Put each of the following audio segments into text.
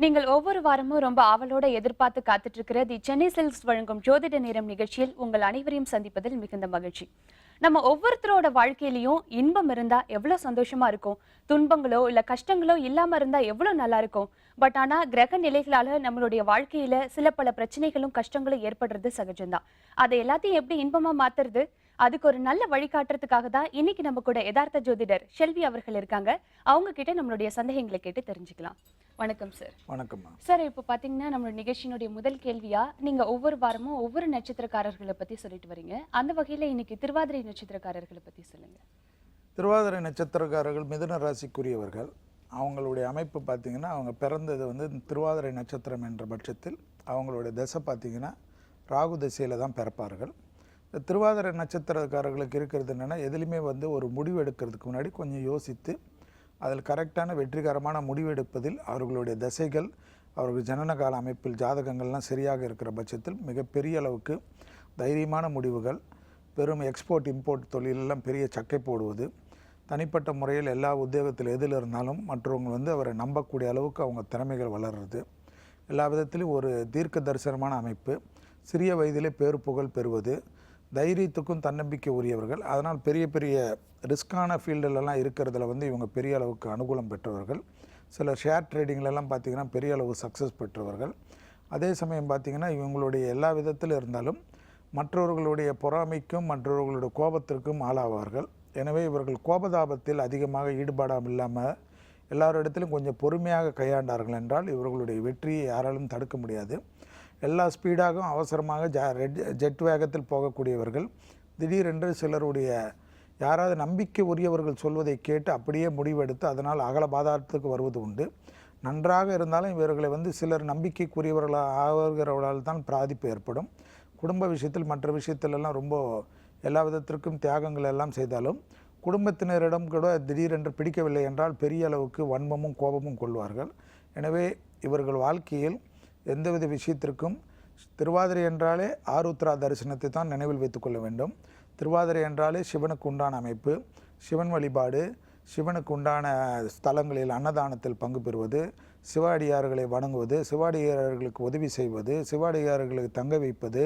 நீங்கள் ஒவ்வொரு வாரமும் ரொம்ப ஆவலோட எதிர்பார்த்து காத்துட்டு இருக்கிற தி சென்னை சில்க்ஸ் வழங்கும் ஜோதிட நேரம் நிகழ்ச்சியில் உங்கள் அனைவரையும் சந்திப்பதில் மிகுந்த மகிழ்ச்சி. நம்ம ஒவ்வொருத்தரோட வாழ்க்கையிலயும் இன்பம் இருந்தா எவ்வளவு சந்தோஷமா இருக்கும், துன்பங்களோ இல்ல கஷ்டங்களோ இல்லாம இருந்தா எவ்வளவு நல்லா இருக்கும். பட் ஆனா கிரக நிலைகளால நம்மளுடைய வாழ்க்கையில சில பல பிரச்சனைகளும் கஷ்டங்களும் ஏற்படுறது சகஜம்தான். அதை எல்லாத்தையும் எப்படி இன்பமா மாத்துறது, அதுக்கு ஒரு நல்ல வழிகாட்டுறதுக்காக தான் இன்னைக்கு நம்ம கூட யதார்த்த ஜோதிடர் ஷெல்வி அவர்கள் இருக்காங்க. அவங்க கிட்ட நம்மளுடைய சந்தேகங்களை கேட்டு தெரிஞ்சுக்கலாம். வணக்கம் சார். வணக்கம் சார். இப்போ பாத்தீங்கன்னா நம்மளோட நிகழ்ச்சியினுடைய முதல் கேள்வியா நீங்க ஒவ்வொரு வாரமும் ஒவ்வொரு நட்சத்திரக்காரர்களை பத்தி சொல்லிட்டு வரீங்க. அந்த வகையில இன்னைக்கு திருவாதிரை நட்சத்திரக்காரர்களை பத்தி சொல்லுங்க. திருவாதிரை நட்சத்திரக்காரர்கள் மிதுன ராசிக்குரியவர்கள். அவங்களுடைய அமைப்பு பார்த்தீங்கன்னா அவங்க பிறந்தது வந்து திருவாதிரை நட்சத்திரம் என்ற பட்சத்தில் அவங்களுடைய தசை பார்த்தீங்கன்னா ராகு திசையில் தான் பிறப்பார்கள். திருவாதிரை நட்சத்திரக்காரர்களுக்கு இருக்கிறது என்னென்னா, எதுலையுமே வந்து ஒரு முடிவு எடுக்கிறதுக்கு முன்னாடி கொஞ்சம் யோசித்து அதில் கரெக்டான வெற்றிகரமான முடிவு எடுப்பதில் அவர்களுடைய தசைகள் அவர்கள் ஜனனகால அமைப்பில் ஜாதகங்கள்லாம் சரியாக இருக்கிற பட்சத்தில் மிகப்பெரிய அளவுக்கு தைரியமான முடிவுகள், பெரும் எக்ஸ்போர்ட் இம்போர்ட் தொழிலெல்லாம் பெரிய சக்கை போடுவது, தனிப்பட்ட முறையில் எல்லா உத்தியோகத்தில் எதில் இருந்தாலும் மற்றவங்க வந்து அவரை நம்பக்கூடிய அளவுக்கு அவங்க திறமைகள் வளர்கிறது, எல்லா விதத்திலும் ஒரு தீர்க்க தரிசனமான அமைப்பு, சிறிய வயதிலே பேரு புகழ் பெறுவது, தைரியத்துக்கும் தன்னம்பிக்கை உரியவர்கள். அதனால் பெரிய பெரிய ரிஸ்கான ஃபீல்டுலலாம் இருக்கிறதுல வந்து இவங்க பெரிய அளவுக்கு அனுகூலம் பெற்றவர்கள். சில ஷேர் ட்ரேடிங்லலாம் பார்த்திங்கன்னா பெரிய அளவு சக்ஸஸ் பெற்றவர்கள். அதே சமயம் பார்த்திங்கன்னா இவங்களுடைய எல்லா விதத்தில் இருந்தாலும் மற்றவர்களுடைய பொறாமைக்கும் மற்றவர்களுடைய கோபத்திற்கும் ஆளாவார்கள். எனவே இவர்கள் கோபதாபத்தில் அதிகமாக ஈடுபாடாமல் இல்லாமல் எல்லாரிடத்திலும் கொஞ்சம் பொறுமையாக கையாண்டார்கள் என்றால் இவர்களுடைய வெற்றியை யாராலும் தடுக்க முடியாது. எல்லா ஸ்பீடாகவும் அவசரமாக ஜெட் வேகத்தில் போகக்கூடியவர்கள். திடீரென்று சிலருடைய யாராவது நம்பிக்கை உரியவர்கள் சொல்வதை கேட்டு அப்படியே முடிவெடுத்து அதனால் அகல பாதாளத்துக்கு வருவது உண்டு. நன்றாக இருந்தாலும் இவர்களை வந்து சிலர் நம்பிக்கைக்குரியவர்களாக ஆகிறவர்களால் தான் பாதிப்பு ஏற்படும். குடும்ப விஷயத்தில் மற்ற விஷயத்திலெல்லாம் ரொம்ப எல்லா விதத்திற்கும் தியாகங்கள் எல்லாம் செய்தாலும் குடும்பத்தினரிடம் கூட திடீரென்று பிடிக்கவில்லை என்றால் பெரிய அளவுக்கு வன்மமும் கோபமும் கொள்வார்கள். எனவே இவர்கள் வாழ்க்கையில் எந்தவித விஷயத்திற்கும் திருவாதிரை என்றாலே ஆருத்ரா தரிசனத்தை தான் நினைவில் வைத்துக்கொள்ள வேண்டும். திருவாதிரை என்றாலே சிவனுக்கு உண்டான அமைப்பு, சிவன் வழிபாடு, சிவனுக்கு உண்டான ஸ்தலங்களில் அன்னதானத்தில் பங்கு பெறுவது, சிவாடியார்களை வணங்குவது, சிவாடியார்களுக்கு உதவி செய்வது, சிவாடியார்களுக்கு தங்க வைப்பது,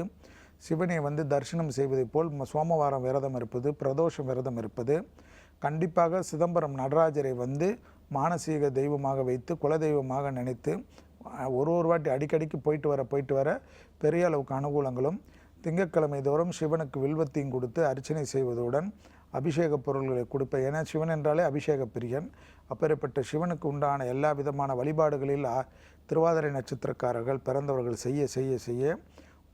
சிவனை வந்து தரிசனம் செய்வதை போல் சோமவாரம் விரதம் இருப்பது, பிரதோஷம் விரதம் இருப்பது, கண்டிப்பாக சிதம்பரம் நடராஜரை வந்து மானசீக தெய்வமாக வைத்து குலதெய்வமாக நினைத்து ஒரு வாட்டி அடிக்கடிக்கு போயிட்டு வர பெரிய அளவுக்கு அனுகூலங்களும், திங்கட்கிழமை தோறும் சிவனுக்கு வில்வத்தையும் கொடுத்து அர்ச்சனை செய்வதுடன் அபிஷேக பொருள்களை கொடுப்பேன். ஏன்னா சிவன் என்றாலே அபிஷேக பிரியன். அப்பேற்பட்ட சிவனுக்கு உண்டான எல்லா விதமான வழிபாடுகளில் திருவாதிரை நட்சத்திரக்காரர்கள் பிறந்தவர்கள் செய்ய செய்ய செய்ய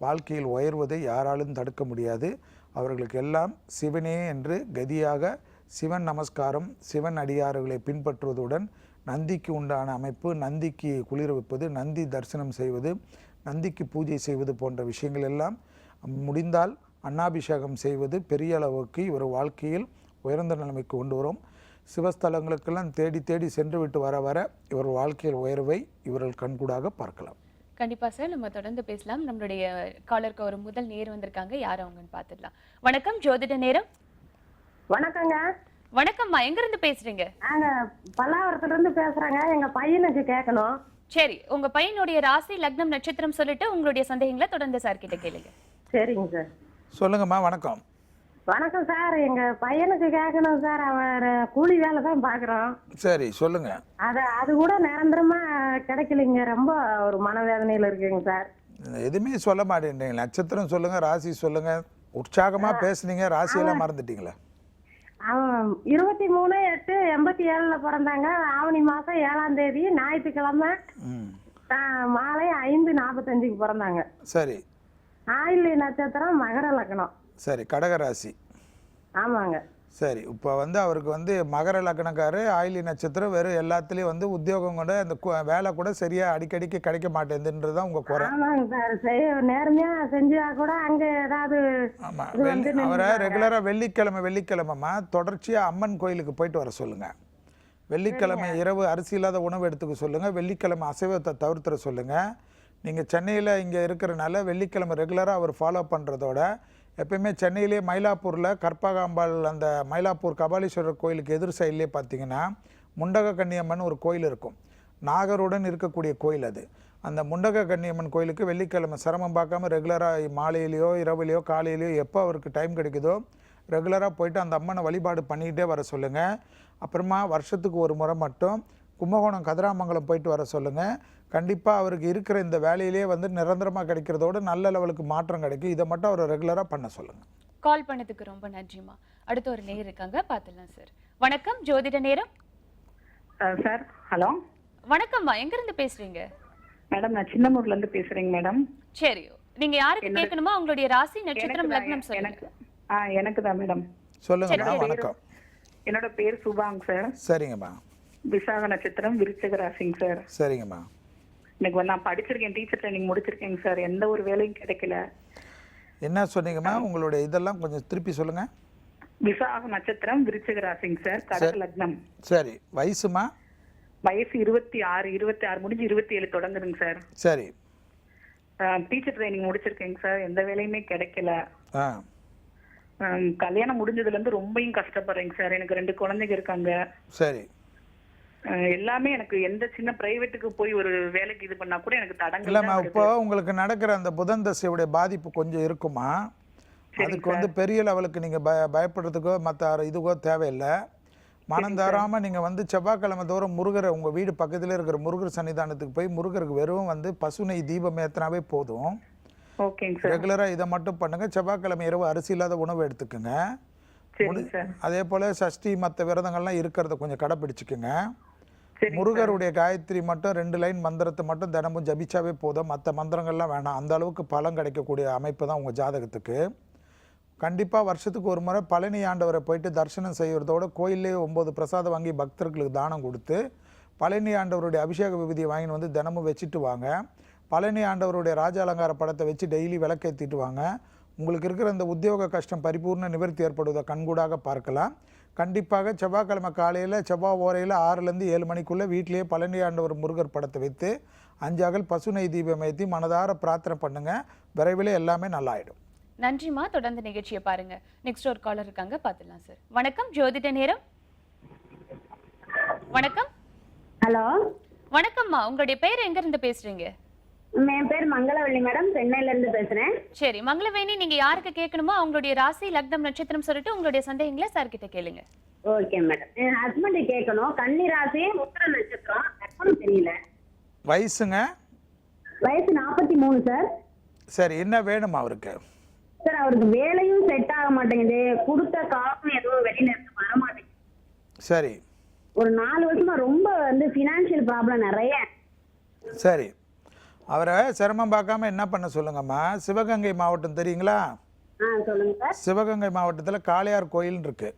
வாழ்க்கையில் உயர்வதை யாராலும் தடுக்க முடியாது. அவர்களுக்கு எல்லாம் சிவனே என்று கதியாக சிவன் நமஸ்காரம், சிவன் அடியார்களை பின்பற்றுவதுடன் நந்திக்கு உண்டான அமைப்பு, நந்திக்கு குளிர வைப்பது, நந்தி தரிசனம் செய்வது, நந்திக்கு பூஜை செய்வது போன்ற விஷயங்கள் எல்லாம் முடிந்தால் அன்னாபிஷேகம் செய்வது பெரிய அளவுக்கு இவர் வாழ்க்கையில் உயர்ந்த நிலைமைக்கு கொண்டு வரும். சிவஸ்தலங்களுக்கெல்லாம் தேடி தேடி சென்று விட்டு வர வர இவர் வாழ்க்கையில் உயர்வை இவர்கள் கண்கூடாக பார்க்கலாம். கண்டிப்பா சார், நம்ம தொடர்ந்து பேசலாம். நம்மளுடைய காலருக்கு ஒரு முதல் நேர் வந்திருக்காங்க, யார் அவங்கன்னு பார்த்துடலாம். வணக்கம் ஜோதிட நேரம். வணக்கங்க. வணக்கம்மா, எங்க இருந்து பேசுறீங்க? நாங்க பல்லாவரத்துல இருந்து பேசுறேங்க. எங்க பையனுக்கு கேட்கணும். சரி, உங்க பையனுடைய ராசி லக்னம் நட்சத்திரம் சொல்லிட்டு உங்களுடைய சந்தேகங்களை தொடர்ந்து சார் கிட்ட கேளுங்க. சரிங்க சார். சொல்லுங்கம்மா. வணக்கம். வணக்கம் சார். எங்க பையனுக்கு கேட்கணும் சார். அவர் கூலி வேலை தான் பாக்குறோம். சரி, சொல்லுங்க. அது கூட நிரந்தரமா கிடைக்கலைங்க. ரொம்ப ஒரு மனவேதனையில இருக்குங்க சார். எதுவுமே சொல்ல மாட்டேன்றீங்க. நட்சத்திரம் சொல்லுங்க, ராசி சொல்லுங்க. உற்சாகமா பேசுனீங்க, ராசியெல்லாம் மறந்துட்டீங்களா? அவன் 23/8/87 பிறந்தாங்க. ஆவணி மாசம் 7ஆம் தேதி ஞாயிற்றுக்கிழமை மாலை 5:45 பிறந்தாங்க. சரி. ஆயில்ய நட்சத்திரம், மகர லக்னம். சரி, கடகராசி. ஆமாங்க. சரி, இப்போ வந்து அவருக்கு வந்து மகர லக்னக்காரு, ஆயிலி நட்சத்திரம், வெறும் எல்லாத்துலேயும் வந்து உத்தியோகம் கூட அந்த வேலை கூட சரியா அடிக்கடிக்கு கிடைக்க மாட்டேங்குதுன்றது தான் உங்கள் குறை. ஆமாங்க சார். நேர்மையா செஞ்சா கூட அங்கே ஏதாவது. ஆமாம், அவரை ரெகுலராக வெள்ளிக்கிழமைமா தொடர்ச்சியாக அம்மன் கோயிலுக்கு போயிட்டு வர சொல்லுங்கள். வெள்ளிக்கிழமை இரவு அரிசி இல்லாத உணவு எடுத்துக்க சொல்லுங்கள். வெள்ளிக்கிழமை அசைவத்தை தவிர்த்துற சொல்லுங்கள். நீங்கள் சென்னையில் இங்கே இருக்கிறனால வெள்ளிக்கிழமை ரெகுலராக அவர் ஃபாலோ பண்ணுறதோட எப்பயுமே சென்னையிலே மயிலாப்பூரில் கற்பகாம்பாள் அந்த மயிலாப்பூர் கபாலீஸ்வரர் கோயிலுக்கு எதிர் சைட்லேயே பார்த்தீங்கன்னா முண்டக கன்னியம்மன் ஒரு கோயில் இருக்கும். நாகருடன் இருக்கக்கூடிய கோயில் அது. அந்த முண்டக கன்னியம்மன் கோயிலுக்கு வெள்ளிக்கிழமை சிரமம் பார்க்காம ரெகுலராக மாலையிலையோ இரவுலையோ காலையிலையோ எப்போ அவருக்கு டைம் கிடைக்குதோ ரெகுலராக போயிட்டு அந்த அம்மனை வழிபாடு பண்ணிக்கிட்டே வர சொல்லுங்கள். அப்புறமா வருஷத்துக்கு ஒரு முறை மட்டும் கும்பகோணம் கதிராமங்கலம் போயிட்டு வர சொல்லுங்கள். கண்டிப்பாக அவருக்கு இருக்கிற இந்த வேலையிலே வந்து நிரந்தரமாக கிடைக்கிறதோட நல்ல லெவலுக்கு மாற்றம் கிடைக்கும். இதை மட்டும் அவரை ரெகுலராக பண்ண சொல்லுங்கள். கால் பண்ணதுக்கு ரொம்ப நன்றிம்மா. அடுத்து ஒரு நேயர் இருக்காங்க, பார்த்துடலாம் சார். வணக்கம், ஜோதிட நேரம். Sir hello. வணக்கம்மா, எங்கிருந்து பேசுறீங்க? மேடம் நான் சின்னமூர்ல இருந்து பேசுறேங்க மேடம். சரி, நீங்க யாருக்கு கேட்கணுமா? உங்களுடைய ராசி நட்சத்திரம் லக்னம் சொல்லுங்க. எனக்கு தான் மேடம். சொல்லுங்கம்மா. வணக்கம். என்னோட பேர் சுபாங் சார். சரிங்கம்மா. விசாக நட்சத்திரம், விருச்சிக ராசிங்க சார். சரிங்கம்மா. எனக்கு வந்து நான் படிச்சிருக்கேன், டீச்சர் ட்ரைனிங் முடிச்சிருக்கேங்க சார். எந்த ஒரு வேலையும் கிடைக்கல. என்ன சொன்னீங்கம்மா? உங்களுடைய இதெல்லாம் கொஞ்சம் திருப்பி சொல்லுங்க. விசாக நட்சத்திரம், விருச்சிக ராசிங்க சார், கடக லக்னம். சரி, வயசுமா? வயசு 26 முடிஞ்சு 27 தொடங்குதுங்க சார். சரி. டீச்சர் ட்ரைனிங் முடிச்சிருக்கேங்க சார். எந்த வேலையுமே கிடைக்கல. ஆ. கல்யாணம் முடிஞ்சதுல இருந்து ரொம்பவும் கஷ்டப்படுறேங்க சார். எனக்கு 2 குழந்தைங்க இருக்காங்க. சரி. எல்லாமே எனக்கு எந்த சின்ன பிரைவேட்டுக்கு போய் ஒரு வேலைக்கு இது பண்ணா கூட எனக்கு தடங்கல். இல்லைம்மா, இப்போ உங்களுக்கு நடக்கிற அந்த புதன் தசையுடைய பாதிப்பு கொஞ்சம் இருக்குமா? அதுக்கு வந்து பெரிய லெவலுக்கு நீங்கள் பயப்படுறதுக்கோ மற்ற இதுக்கோ தேவையில்லை. மனம் தாராமல் நீங்கள் வந்து செவ்வாய்க்கிழமை தோறும் முருகரை உங்கள் வீடு பக்கத்தில் இருக்கிற முருகர் சன்னிதானத்துக்கு போய் முருகருக்கு வெறும் வந்து பசுனை தீபம் ஏற்றினாவே போதும். ஓகேங்க சார். ரெகுலராக இதை மட்டும் பண்ணுங்கள். செவ்வாய்க்கிழமை இரவு அரிசி இல்லாத உணவு எடுத்துக்கோங்க. அதே போல் சஷ்டி மற்ற விரதங்கள்லாம் இருக்கிறத கொஞ்சம் கடைப்பிடிச்சிக்கோங்க. முருகருடைய காயத்ரி மட்டும் 2 லைன் மந்திரத்தை மட்டும் தினமும் ஜபிச்சாவே போதும். மற்ற மந்திரங்கள்லாம் வேணாம். அந்த அளவுக்கு பலன் கிடைக்கக்கூடிய அமைப்பு தான் உங்கள் ஜாதகத்துக்கு. கண்டிப்பாக வருஷத்துக்கு ஒரு முறை பழனி ஆண்டவரை போயிட்டு தரிசனம் செய்கிறதோட கோயிலே 9 பிரசாதம் வாங்கி பக்தர்களுக்கு தானம் கொடுத்து பழனி ஆண்டவருடைய அபிஷேக விபூதியை வாங்கின்னு வந்து தினமும் வச்சுட்டு வாங்க. பழனி ஆண்டவருடைய ராஜ அலங்கார படத்தை வச்சு டெய்லி விளக்கேற்றிட்டு வாங்க. உங்களுக்கு இருக்கிற இந்த உத்தியோக கஷ்டம் பரிபூர்ண நிவர்த்தி ஏற்படுவதை கண்கூடாக பார்க்கலாம். கண்டிப்பாக செவ்வாய்க்கிழமை காலையில் செவ்வாய் ஓரையில் 6லேருந்து 7 மணிக்குள்ளே வீட்டிலேயே பழனி ஆண்டவர் முருகர் படத்தை வைத்து 5 அகல் பசுனை தீபம் ஏற்றி மனதார பிரார்த்தனை பண்ணுங்கள். விரைவில் எல்லாமே நல்லாயிடும். நன்றிம்மா. தொடர்ந்து நிகழ்ச்சியை பாருங்க. நெக்ஸ்ட் ஒரு காலர் இருக்காங்க, பார்த்துடலாம் சார். வணக்கம், ஜோதிட நேரம். வணக்கம். ஹலோ. வணக்கம்மா, உங்களுடைய பேர் எங்க இருந்து பேசுறீங்க? என் பேர் மங்களவள்ளி மேடம், சென்னையில இருந்து பேசுறேன். சரி மங்களவேணி, நீங்க யாருக்கு கேட்கணுமோ அவங்களுடைய ராசி லக்னம் நட்சத்திரம் சொல்லிட்டு உங்களுடைய சந்தேகங்களை சார் கிட்ட கேளுங்க. Okay madam. என் ஹஸ்பண்ட் கேட்கணும். கன்னி ராசி, உத்திர நட்சத்திரம், லக்னம் தெரியல. வயசுங்க? வயசு 43 சார். சரி, என்ன வேணுமா அவருக்கு? சார் அவருக்கு வேலையும் செட் ஆக மாட்டேங்குது. கொடுத்த காசும் எதுவும் வெளியில இருந்து வர மாட்டேங்குது. சரி. ஒரு 4 வருஷமா ரொம்ப வந்து ஃபினான்ஷியல் ப்ராப்ளம் நிறைய. சரி, அவரை சிரமம் பார்க்காம என்ன பண்ண சொல்லுங்கம்மா. சிவகங்கை மாவட்டம் தெரியுங்களா? சொல்லுங்க சார். சிவகங்கை மாவட்டத்தில் காளையார் கோயில்னு இருக்கு.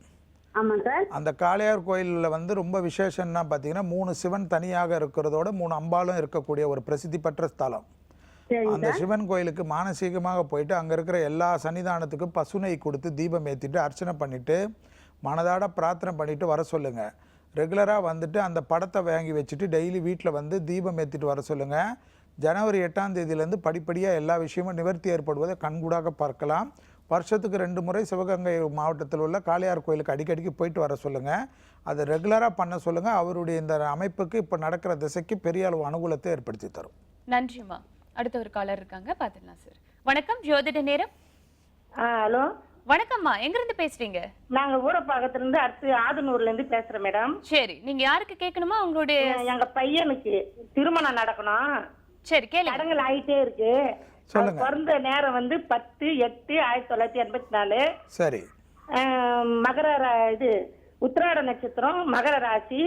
ஆமாம் சார். அந்த காளையார் கோயிலில் வந்து ரொம்ப விசேஷம்னா பார்த்தீங்கன்னா 3 சிவன் தனியாக இருக்கிறதோட 3 அம்பாலும் இருக்கக்கூடிய ஒரு பிரசித்தி பெற்ற ஸ்தலம். அந்த சிவன் கோயிலுக்கு மானசீகமாக போயிட்டு அங்கே இருக்கிற எல்லா சன்னிதானத்துக்கும் பசுனை கொடுத்து தீபம் ஏற்றிட்டு அர்ச்சனை பண்ணிவிட்டு மனதாட பிரார்த்தனை பண்ணிவிட்டு வர சொல்லுங்கள். ரெகுலராக வந்துட்டு அந்த படத்தை வாங்கி வச்சுட்டு டெய்லி வீட்டில் வந்து தீபம் ஏற்றிட்டு வர சொல்லுங்கள். ஜனவரி 8ஆம் தேதியிலேருந்து படிப்படியாக எல்லா விஷயமும் நிவர்த்தி ஏற்படுவதை கண்கூடாக பார்க்கலாம். வருஷத்துக்கு 2 முறை சிவகங்கை மாவட்டத்தில் உள்ள காளையார் கோயிலுக்கு அடிக்கடிக்கு போயிட்டு வர சொல்லுங்கள். அதை ரெகுலராக பண்ண சொல்லுங்கள். அவருடைய இந்த அமைப்புக்கு இப்போ நடக்கிற திசைக்கு பெரிய அளவு அனுகூலத்தை ஏற்படுத்தி தரும். நன்றிம்மா. அடுத்த ஒரு காலர் இருக்காங்க, பார்த்துடலாம் சார். வணக்கம், ஜோதிட நேரம். ஹலோ. வணக்கம்மா, எங்க இருந்து பேசுறீங்க? நாங்க ஊரப்பாக்கத்துல இருந்து அடுத்து ஆதனூர்ல இருந்து பேசுறோம் மேடம். சரி, நீங்க யாருக்கு கேட்கணுமா? உங்களுடைய எங்க பையனுக்கு திருமணம் நடக்கணும். சரி கேளுங்க. தடங்கள் ஆயிட்டே இருக்கு. பிறந்த நேரம் வந்து 10/8/1984. சரி. மகர இது உத்திராட நட்சத்திரம், மகர ராசி,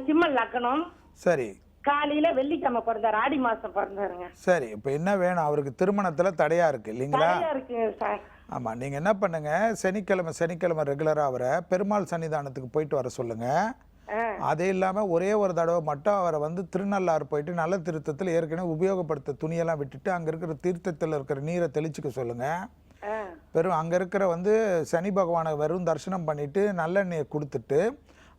சிம்ம லக்னம். சரி. காலையில வெள்ளிக்கிழமை பிறந்தாரு, ஆடி மாசம் பிறந்தாருங்க. சரி, இப்போ என்ன வேணும் அவருக்கு? திருமணத்தில் தடையா இருக்கு இல்லைங்களா? இருக்கு சார். ஆமாம், நீங்கள் என்ன பண்ணுங்க, சனிக்கிழமை ரெகுலராக அவரை பெருமாள் சன்னிதானத்துக்கு போயிட்டு வர சொல்லுங்க. அதே இல்லாமல் ஒரே ஒரு தடவை மட்டும் அவரை வந்து திருநள்ளாறு போயிட்டு நல்ல தீர்த்தத்தில் ஏற்கனவே உபயோகப்படுத்த துணியெல்லாம் விட்டுட்டு அங்கே இருக்கிற தீர்த்தத்தில் இருக்கிற நீரை தெளிச்சுக்க சொல்லுங்கள். அங்கே இருக்கிற வந்து சனி பகவானை வெறும் தரிசனம் பண்ணிவிட்டு நல்லெண்ணெயை கொடுத்துட்டு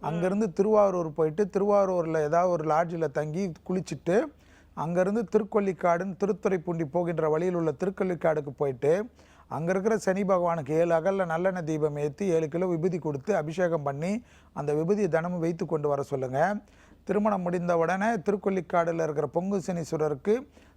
அங்கேருந்து திருவாரூர் போயிட்டு திருவாரூரில் ஏதாவது ஒரு லாட்ஜில் தங்கி குளிச்சுட்டு அங்கேருந்து திருக்கொல்லிக்காடுன்னு திருத்துறைப்பூண்டி போகின்ற வழியில் உள்ள திருக்கொல்லிக்காடுக்கு போயிட்டு அங்கே இருக்கிற சனி பகவானுக்கு 7 அகலில் நல்லெண்ணெய் தீபம் ஏற்றி 7 கிலோ விபூதி கொடுத்து அபிஷேகம் பண்ணி அந்த விபூதியை தினமும் வைத்து கொண்டு வர சொல்லுங்கள். திருமணம் முடிந்த உடனே திருக்கொல்லிக்காடில் இருக்கிற பொங்கு சனீஸ்வரருக்கு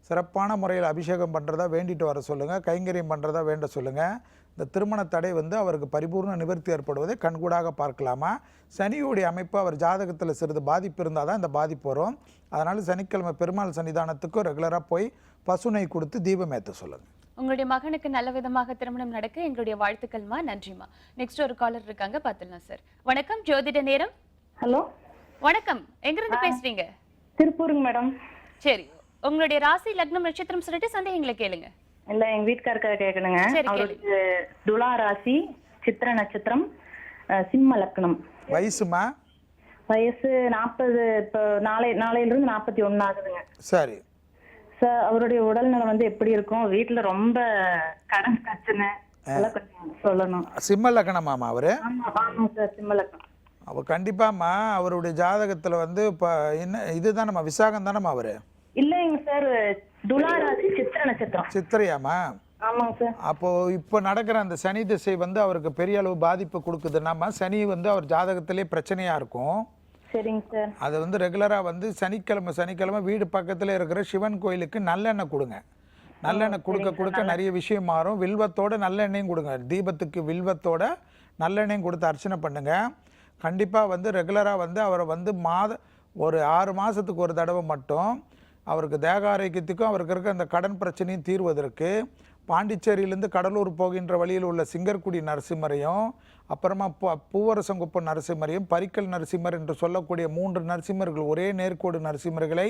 சிறப்பான முறையில் அபிஷேகம் பண்ணுறதா வேண்டிட்டு வர சொல்லுங்கள், கைங்கரியம் பண்ணுறதா வேண்ட சொல்லுங்கள். இந்த திருமண தடை வந்து அவருக்கு பரிபூர்ண நிவர்த்தி ஏற்படுவதை கண்கூடாக பார்க்கலாமா. சனியுடைய அமைப்பு அவர் ஜாதகத்தில் சிறிது பாதிப்பு இருந்தால் தான் இந்த பாதிப்பு வரும். அதனால் சனிக்கிழமை பெருமாள் சன்னிதானத்துக்கும் ரெகுலராக போய் பசுனை கொடுத்து தீபம் ஏற்ற சொல்லுங்கள். உங்களுடைய மகனுக்கு நல்ல விதமாக திருமணம் நடக்க எங்களுடைய வாழ்த்துக்கள்மா. நன்றிம்மா. நெக்ஸ்ட் ஒரு காலர் இருக்காங்க, பார்த்துடலாம் சார். வணக்கம், ஜோதிட நேரம். ஹலோ, வணக்கம், எங்கிருந்து பேசுறீங்க? திருப்பூருங்க மேடம். சரி, உங்களுடைய ராசி லக்னம் நட்சத்திரம் சொல்லிட்டு சந்தேகங்களை கேளுங்க. இல்ல, எங்க வீட்டுக்காரர்கிட்ட கேட்கணுங்க. சரி, அவருக்கு துலா ராசி, சித்திர நட்சத்திரம், சிம்ம லக்னம். வயசுமா? வயசு 40. இப்போ நாளையிலிருந்து 41 ஆகுதுங்க. சரி சார், அவருடைய உடல்நலம் வந்து எப்படி இருக்கும்? வீட்டுல ரொம்ப கடன் பிரச்சனை, அதெல்லாம் கொஞ்சம் சொல்லணும். சிம்ம லக்னமாமா அவரு? ஆமாங்க சார், சிம்ம லக்னம். அப்போ கண்டிப்பாம்மா அவருடைய ஜாதகத்தில் வந்து இப்போ என்ன இதுதான் நம்ம விசாகம் தானம்மா அவரு? இல்லைங்க சார், துலா ராசி, சித்திர நட்சத்திரம். சித்திரையாம்மா? ஆமாங்க சார். அப்போது இப்போ நடக்கிற அந்த சனி திசை வந்து அவருக்கு பெரிய அளவு பாதிப்பு கொடுக்குதுன்னாமா, சனி வந்து அவர் ஜாதகத்திலே பிரச்சனையாக இருக்கும். சரிங்க சார். அது வந்து ரெகுலராக வந்து சனிக்கிழமை வீடு பக்கத்தில் இருக்கிற சிவன் கோயிலுக்கு நல்லெண்ணெய் கொடுங்க. நல்லெண்ணெய் கொடுக்க நிறைய விஷயம் மாறும். வில்வத்தோட நல்லெண்ணெயும் கொடுங்க. தீபத்துக்கு வில்வத்தோட நல்லெண்ணெயும் கொடுத்து அர்ச்சனை பண்ணுங்க. கண்டிப்பாக வந்து ரெகுலராக வந்து அவரை வந்து ஒரு 6 மாதத்துக்கு ஒரு தடவை மட்டும் அவருக்கு தேக ஆரோக்கியத்துக்கும் அவருக்கு இருக்க அந்த கடன் பிரச்சனையும் தீர்வதற்கு பாண்டிச்சேரியிலேருந்து கடலூர் போகின்ற வழியில் உள்ள சிங்கர்குடி நரசிம்மரையும், அப்புறமா பூவரசங்குப்பம் நரசிம்மரையும், பரிக்கல் நரசிம்மர் என்று சொல்லக்கூடிய 3 நரசிம்மர்கள், ஒரே நேர்கோடு நரசிம்மர்களை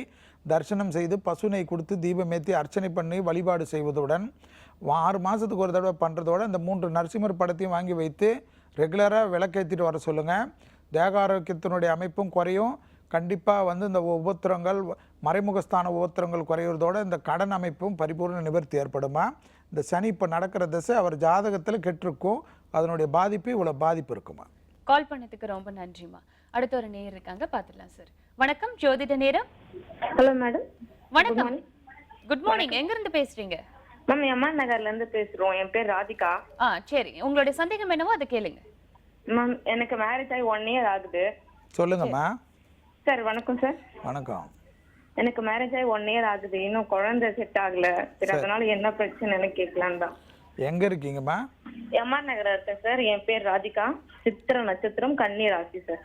தரிசனம் செய்து பசுனை கொடுத்து தீபமேற்றி அர்ச்சனை பண்ணி வழிபாடு செய்வதுடன் 6 மாதத்துக்கு ஒரு தடவை பண்ணுறதோட அந்த 3 நரசிம்மர் படத்தையும் வாங்கி வைத்து ரெகுலராக விளக்கேற்றிட்டு வர சொல்லுங்கள். தேக ஆரோக்கியத்தினுடைய அமைப்பும் குறையும். கண்டிப்பாக வந்து இந்த உபத்திரங்கள், மறைமுகஸ்தான உபத்திரங்கள் குறையிறதோட இந்த கடன் அமைப்பும் பரிபூர்ண நிவர்த்தி ஏற்படுமா. இந்த சனி இப்போ நடக்கிற திசை அவர் ஜாதகத்தில் கெட்டிருக்கும். அதனுடைய பாதிப்பு இவ்வளோ பாதிப்பு இருக்குமா. கால் பண்ணதுக்கு ரொம்ப நன்றிம்மா. அடுத்த ஒரு நேயர் இருக்காங்க, பார்த்துடலாம் சார். வணக்கம், ஜோதிட நேரம். Hello madam. வணக்கம், குட் மார்னிங். எங்கிருந்து பேசுறீங்க? மேம், எம்ஆர் நகர்ல இருந்து பேசுறோம். என் பேர் ராதிகா. சரி, உங்களுடைய சந்தேகம் என்னவோ அதை கேளுங்க. மேம், எனக்கு மேரேஜ் ஆகி 1 இயர் ஆகுது. சொல்லுங்கம்மா. சார் வணக்கம் சார். வணக்கம். எனக்கு மேரேஜ் ஆகி 1 இயர் ஆகுது. இன்னும் குழந்தை செட் ஆகல. சரி, அதனால என்ன பிரச்சனைன்னு கேட்கலாம் தான். எங்க இருக்கீங்கம்மா? எம்ஆர் நகர் இருக்கேன் சார். என் பேர் ராதிகா, சித்திர நட்சத்திரம், கன்னி ராசி சார்.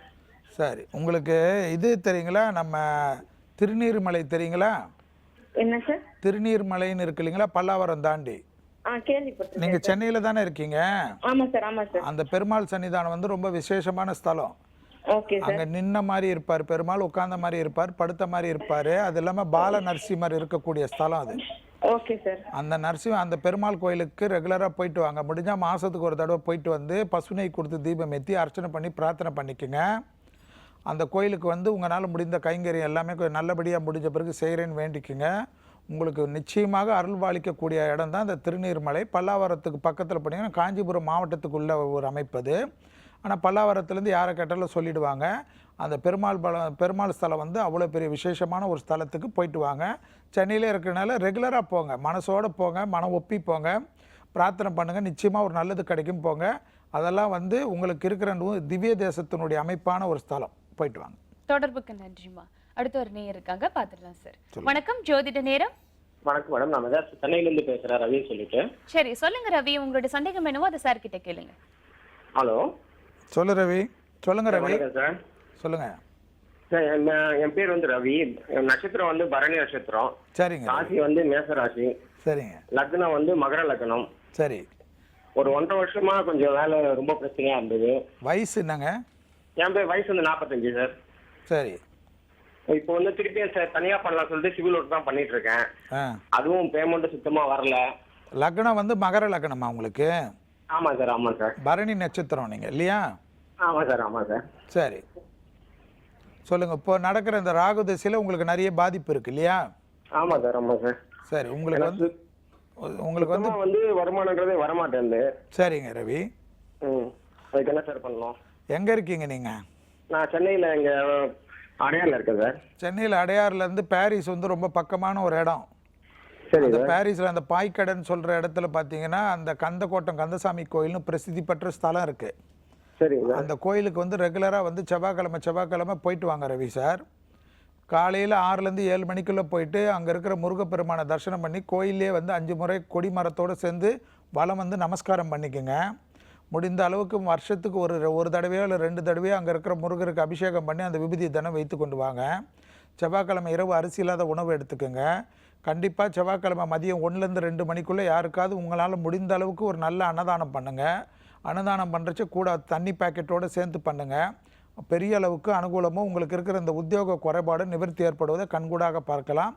சரி, உங்களுக்கு இது தெரியுங்களா, நம்ம திருநீர்மலை தெரியுங்களா? என்ன சார்? திருநீர்மலைன்னு இருக்கு இல்லைங்களா, பல்லாவரம் தாண்டி? கேள்விப்பட்டிருக்கேன். நீங்க சென்னையில தானே இருக்கீங்க? ஆமா சார், ஆமா சார். அந்த பெருமாள் சன்னிதானம் வந்து ரொம்ப விசேஷமான ஸ்தலம். Okay sir. அங்க நின்ன மாதிரி இருப்பார் பெருமாள், உட்கார்ந்த மாதிரி இருப்பார், படுத்த மாதிரி இருப்பாரு. அது இல்லாம பால நரசிம்மர் இருக்கக்கூடிய ஸ்தலம் அது. Okay sir. அந்த பெருமாள் கோயிலுக்கு ரெகுலரா போயிட்டு வாங்க. முடிஞ்சா மாசத்துக்கு ஒரு தடவை போயிட்டு வந்து பசுனை கொடுத்து தீபம் ஏற்றி அர்ச்சனை பண்ணி பிரார்த்தனை பண்ணிக்கோங்க. அந்த கோயிலுக்கு வந்து உங்களால் முடிந்த கைங்கரியம் எல்லாமே நல்லபடியாக முடிஞ்ச பிறகு செய்கிறேன்னு வேண்டிக்குங்க. உங்களுக்கு நிச்சயமாக அருள்வாளிக்கக்கூடிய இடம் தான் இந்த திருநீர்மலை. பல்லாவரத்துக்கு பக்கத்தில் போனீங்கன்னா காஞ்சிபுரம் மாவட்டத்துக்குள்ள ஒரு அமைப்பது. ஆனால் பல்லாவரத்துலேருந்து யாரை கேட்டாலும் சொல்லிவிடுவாங்க. அந்த பெருமாள் ஸ்தலம் வந்து அவ்வளோ பெரிய விசேஷமான ஒரு ஸ்தலத்துக்கு போயிட்டு வாங்க. சென்னையிலே இருக்கிறனால ரெகுலராக போங்க, மனசோடு போங்க, மனம் ஒப்பி போங்க, பிரார்த்தனை பண்ணுங்கள். நிச்சயமாக ஒரு நல்லது கிடைக்கும். போங்க. அதெல்லாம் வந்து உங்களுக்கு இருக்கிற திவ்ய தேசத்தினுடைய அமைப்பான ஒரு ஸ்தலம். போயிட்டு வாங்க. தொடர்புக்கு நன்றிமா. அடுத்த ஒரு நேயர் இருக்காங்க, பார்த்துடலாம் சார். வணக்கம், ஜோதிட நேரம். வணக்கம் மேடம், நான் மெட்ராஸ் சென்னையிலேருந்து பேசுகிறேன், ரவின்னு சொல்லிட்டு. சரி, சொல்லுங்க ரவி, உங்களுடைய சந்தேகம் என்னவோ அதை சார் கிட்ட கேளுங்க. ஹலோ, சொல்லு ரவி. சொல்லுங்க ரவி. சார் சொல்லுங்க சார். என் பேர் வந்து ரவி. என் நட்சத்திரம் வந்து பரணி நட்சத்திரம். சரிங்க. ராசி வந்து மேச ராசி. சரிங்க. லக்னம் வந்து மகர லக்னம். சரி. ஒரு 1.5 வருஷமா கொஞ்சம் வேலை ரொம்ப பிரச்சனையா இருந்தது. வயசு என்னங்க? என் பேர் வயசு வந்து 45 சார். சரி. இப்போ வந்து திருப்பியும் சார் தனியா பண்ணலாம் சொல்லிட்டு சிவில் ஒர்க் தான் பண்ணிட்டு இருக்கேன். அதுவும் பேமெண்ட் சுத்தமா வரல. லக்னம் வந்து மகர லக்னமா உங்களுக்கு? ஆமா சார், ஆமா சார். பரணி நட்சத்திரம் நீங்க இல்லையா? ஆமா சார், ஆமா சார். சரி, சொல்லுங்க. இப்போ நடக்கிற இந்த ராகு திசையில உங்களுக்கு நிறைய பாதிப்பு இருக்கு இல்லையா? ஆமா சார், ஆமா சார். சரி, உங்களுக்கு வந்து வருமானங்கிறதே வரமாட்டேங்குது. சரிங்க ரவி. அதுக்கு என்ன சார் பண்ணணும்? எங்க இருக்கீங்க நீங்க? நான் சென்னையில இங்க அடையார்ல இருக்கேன் சார். சென்னையில் அடையார்ல இருந்து பாரிஸ் வந்து ரொம்ப பக்கமான ஒரு இடம். சரி. அந்த பாரிஸ்ல அந்த பாய்க்கடைன்னு சொல்ற இடத்துல பாத்தீங்கன்னா அந்த கந்தக்கோட்டம் கந்தசாமி கோயில்னு பிரசித்தி பெற்ற ஸ்தலம் இருக்கு. சரி. அந்த கோயிலுக்கு வந்து ரெகுலரா வந்து செவ்வாய்க்கிழமை போயிட்டு வாங்க ரவி சார். காலையில் 6லேருந்து 7 மணிக்குள்ளே போயிட்டு அங்கே இருக்கிற முருகப்பெருமானை தரிசனம் பண்ணி கோயிலே வந்து 5 முறை கொடி மரத்தோடு சேர்ந்து வலம் வந்து நமஸ்காரம் பண்ணிக்கோங்க. முடிந்த அளவுக்கு வருஷத்துக்கு ஒரு தடவையோ இல்லை 2 தடவையோ அங்கே இருக்கிற முருகருக்கு அபிஷேகம் பண்ணி அந்த விபூதி தானே வைத்து கொண்டு வாங்க. செவ்வாய்க்கிழமை இரவு அரிசி இல்லாத உணவு எடுத்துக்கோங்க. கண்டிப்பாக செவ்வாய்க்கிழமை மதியம் 1லேருந்து 2 மணிக்குள்ளே யாருக்காவது உங்களால் முடிந்த அளவுக்கு ஒரு நல்ல அன்னதானம் பண்ணுங்கள். அன்னதானம் பண்ணுறச்சு கூட தண்ணி பேக்கெட்டோடு சேர்த்து பண்ணுங்கள். பெரிய அளவுக்கு அனுகூலமும் உங்களுக்கு இருக்கிற இந்த உத்தியோக குறைபாடு நிவர்த்தி ஏற்படுவதை கண்கூடாக பார்க்கலாம்.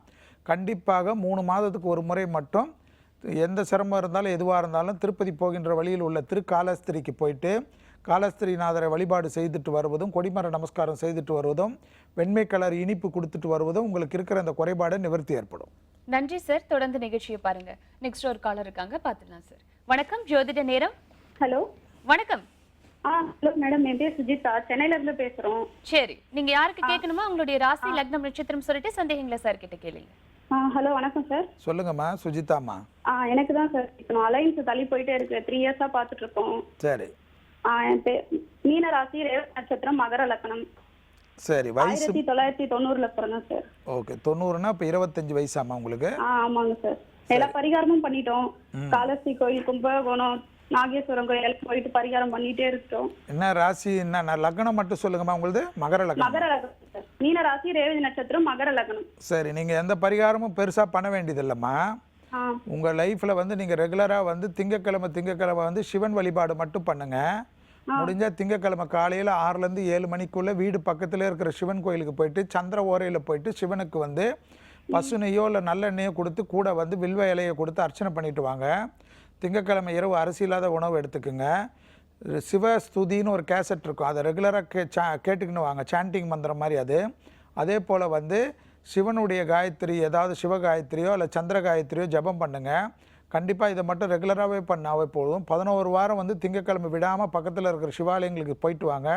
கண்டிப்பாக 3 மாதத்துக்கு ஒரு முறை மட்டும் எந்த சிரமம் இருந்தாலும் எதுவாக இருந்தாலும் திருப்பதி போகின்ற வழியில் உள்ள திருக்காலஸ்திரிக்கு போயிட்டு காலஸ்திரிநாதரை வழிபாடு செய்துட்டு வருவதும் கொடிமர நமஸ்காரம் செய்துட்டு வருவதும் வெண்மை கலர் இனிப்பு கொடுத்துட்டு வருவதும் உங்களுக்கு இருக்கிற அந்த குறைபாடு நிவர்த்தி ஏற்படும். நன்றி சார். தொடர்ந்து நிகழ்ச்சியை பாருங்க. நெக்ஸ்ட் ஒரு காலர் இருக்காங்க, பார்த்துடலாம் சார். வணக்கம், ஜோதிட நேரம். ஹலோ, வணக்கம். ஹலோ மேடம், என் பேர் சுஜிதா, சென்னையில இருந்து பேசுறோம். சரி, நீங்க யாருக்கு கேட்கணுமா உங்களுடைய ராசி லக்னம் நட்சத்திரம் சொல்லிட்டு சந்தேகங்களை சார் கிட்ட கேளுங்க. ஹலோ, வணக்கம் சார். சொல்லுங்கம்மா சுஜிதாம்மா. எனக்கு தான் சார் கேட்கணும். அலைன்ஸ் தள்ளி போயிட்டே இருக்கு, 3 இயர்ஸா பார்த்துட்டு இருக்கோம். சரி. என் பேர் மீன ராசி, ரேவதி நட்சத்திரம், மகர லக்னம். சரி. வயசு 1990ல பிறந்தேன் சார். ஓகே, 90னா இப்போ 25 வயசாமா உங்களுக்கு? ஆமாங்க சார். எல்லா பரிகாரமும் பண்ணிட்டோம். காலஸ்ரீ கோயில், கும்பகோணம், நாகேஸ்வரம் கோயிலுக்கு போயிட்டு பரிகாரம் பண்ணிட்டே இருக்கோம். என்ன ராசி, என்ன லக்னம் மட்டும் சொல்லுங்கம்மா உங்களுது? மகர லக்னம். மகர லக்னம் சார். மீன ராசி, ரேவதி நட்சத்திரம், மகர லக்னம். சரி, நீங்கள் எந்த பரிகாரமும் பெருசாக பண்ண வேண்டியதில்லைம்மா. உங்கள் லைஃப்பில் வந்து நீங்கள் ரெகுலராக வந்து திங்கக்கிழமை வந்து சிவன் வழிபாடு மட்டும் பண்ணுங்கள். முடிஞ்சால் திங்கக்கிழமை காலையில் 6லேருந்து 7 மணிக்குள்ளே வீடு பக்கத்தில் இருக்கிற சிவன் கோயிலுக்கு போயிட்டு சந்திர ஓரையில் போயிட்டு சிவனுக்கு வந்து பசு நெய்யோ இல்லை நல்லெண்ணெயோ கொடுத்து கூட வந்து வில்வ இலையை கொடுத்து அர்ச்சனை பண்ணிட்டு வாங்க. திங்கக்கிழமை இரவு அரிசி இல்லாத உணவு எடுத்துக்குங்க. சிவஸ்துதின்னு ஒரு கேசட் இருக்கும், அதை ரெகுலராக கேட்டுக்கின்னு வாங்க, சாண்டிங் மந்திரம் மாதிரி அது. அதே போல் வந்து சிவனுடைய காயத்ரி, ஏதாவது சிவ காயத்ரியோ இல்லை சந்திர காயத்ரியோ ஜபம் பண்ணுங்கள். கண்டிப்பாக இதை மட்டும் ரெகுலராகவே பண்ணாவே போதும். 11 வாரம் வந்து திங்கக்கிழமை விடாமல் பக்கத்தில் இருக்கிற சிவாலயங்களுக்கு போயிட்டு வாங்க.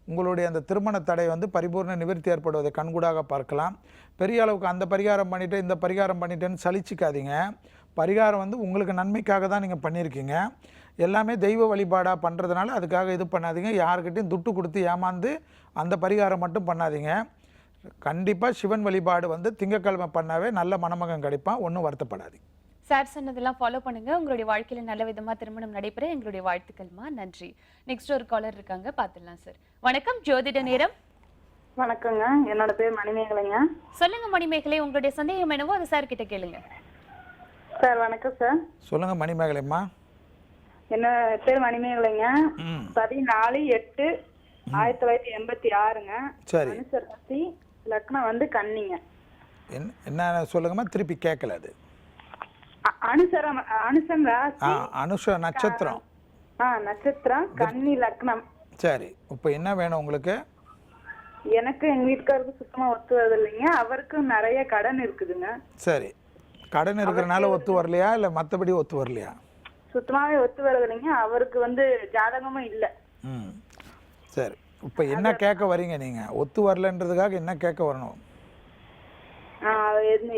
உங்களுடைய அந்த திருமண தடை வந்து பரிபூர்ண நிவர்த்தி ஏற்படுவதை கண்கூடாக பார்க்கலாம். பெரிய அளவுக்கு அந்த பரிகாரம் பண்ணிவிட்டு இந்த பரிகாரம் பண்ணிட்டேன்னு சலிச்சிக்காதீங்க. பரிகாரம் வந்து உங்களுக்கு நன்மைக்காக தான் நீங்கள் பண்ணியிருக்கீங்க. எல்லாமே தெய்வ வழிபாடாக பண்ணுறதுனால அதுக்காக இது பண்ணாதீங்க. யாருக்கிட்டையும் துட்டு கொடுத்து ஏமாந்து அந்த பரிகாரம் மட்டும் பண்ணாதீங்க. கண்டிப்பாக சிவன் வழிபாடு வந்து திங்கக்கிழமை பண்ணாவே நல்ல மணமகன் கிடைப்பான், ஒன்றும் வருத்தப்படாதீங்க. சார் சொன்னதெல்லாம் ஃபாலோ பண்ணுங்க. உங்களுடைய வாழ்க்கையில நல்ல விதமா திருமணம் நடைபெற எங்களுடைய வாழ்த்துக்கள்மா. நன்றி. நெக்ஸ்ட் ஒரு காலர் இருக்காங்க, பார்த்துடலாம் சார். வணக்கம், ஜோதிட நேரம். வணக்கங்க, என்னோட பேர் மணிமேகலைங்க. சொல்லுங்க மணிமேகலை, உங்களுடைய சந்தேகம் என்னவோ அது சார் கிட்ட கேளுங்க. சார் வணக்கம் சார். சொல்லுங்க மணிமேகலைம்மா. என்ன பேர் மணிமேகலைங்க. 14/8/1986ங்க. சரி. அனுசராசி லக்னம் வந்து கன்னிங்க. என்ன சொல்லுங்கம்மா, திருப்பி கேட்கல. அது அனுசம் ராசி, அனுஷ நட்சத்திரம். நட்சத்திரம், கன்னி லக்னம். சரி, இப்போ என்ன வேணும் உங்களுக்கு? எனக்கு எங்க வீட்டுக்காருக்கு சுத்தமா ஒத்து வருது இல்லைங்க. அவருக்கு நிறைய கடன் இருக்குதுங்க. சரி, கடன் இருக்கிறனால ஒத்து வரலையா இல்லை மற்றபடி ஒத்து வரலையா? சுத்தமாவே ஒத்து வருது இல்லைங்க. அவருக்கு வந்து ஜாதகமும் இல்லை. சரி, இப்போ என்ன கேட்க வரீங்க நீங்கள்? ஒத்து வரலன்றதுக்காக என்ன கேட்க வரணும்?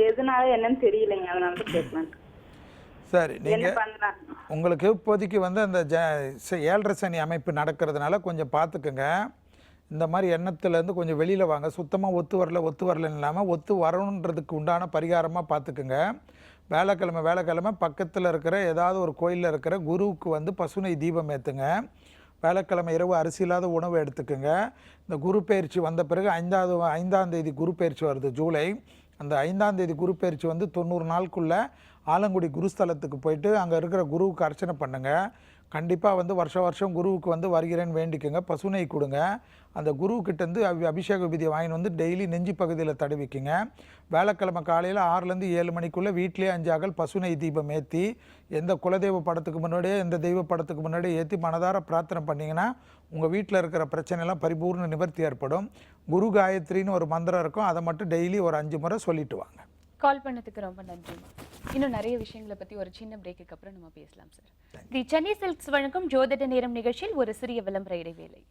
எதுனால என்னன்னு தெரியலைங்க, அதனால தான் கேட்கலாம். சரி, நீங்கள் உங்களுக்கு இப்போதைக்கு வந்து அந்த 7.5 சனி அமைப்பு நடக்கிறதுனால கொஞ்சம் பார்த்துக்குங்க. இந்த மாதிரி எண்ணத்துலேருந்து கொஞ்சம் வெளியில் வாங்க. சுத்தமாக ஒத்து வரலன்னு இல்லாமல் ஒத்து வரணுன்றதுக்கு உண்டான பரிகாரமாக பார்த்துக்குங்க. வேலைக்கிழமை பக்கத்தில் இருக்கிற ஏதாவது ஒரு கோயிலில் இருக்கிற குருவுக்கு வந்து பசுனை தீபம் ஏற்றுங்க. வேலைக்கிழமை இரவு அரிசி இல்லாத உணவு எடுத்துக்குங்க. இந்த குரு பயிற்சி வந்த பிறகு 5ஆம் தேதி குரு பயிற்சி வருது, ஜூலை. அந்த 5ஆம் தேதி குரு பயிற்சி வந்து 90 நாளுக்குள்ளே ஆலங்குடி குருஸ்தலத்துக்கு போயிட்டு அங்கே இருக்கிற குருவுக்கு அர்ச்சனை பண்ணுங்கள். கண்டிப்பாக வந்து வருஷம் குருவுக்கு வந்து வருகிறேன்னு வேண்டிக்குங்க. பசுனை கொடுங்க. அந்த குருக்கிட்டேருந்து அபிஷேக விதியை வாங்கிட்டு வந்து டெய்லி நெஞ்சு பகுதியில் தடவிக்குங்க. வேலைக்கிழமை காலையில் 6லேருந்து 7 மணிக்குள்ளே வீட்டிலே 5 அகல் பசுனை தீபம் ஏற்றி எந்த குலதெய்வ படத்துக்கு முன்னாடியே எந்த தெய்வ படத்துக்கு முன்னாடியே ஏற்றி மனதார பிரார்த்தனை பண்ணிங்கன்னா உங்கள் வீட்டில் இருக்கிற பிரச்சனைலாம் பரிபூர்ண நிவர்த்தி ஏற்படும். குரு காயத்ரின்னு ஒரு மந்திரம் இருக்கும், அதை மட்டும் டெய்லி ஒரு 5 முறை சொல்லிட்டு வாங்க. கால் பண்ணதுக்கு ரொம்ப நன்றி. இன்னும் நிறைய விஷயங்களை பற்றி ஒரு சின்ன பிரேக்குக்கு அப்புறம் நம்ம பேசலாம் சார். தி சென்னை சில்க்ஸ் வழங்கும் ஜோதிட நேரம் நிகழ்ச்சியில் ஒரு சிறிய விளம்பர இடைவேளை.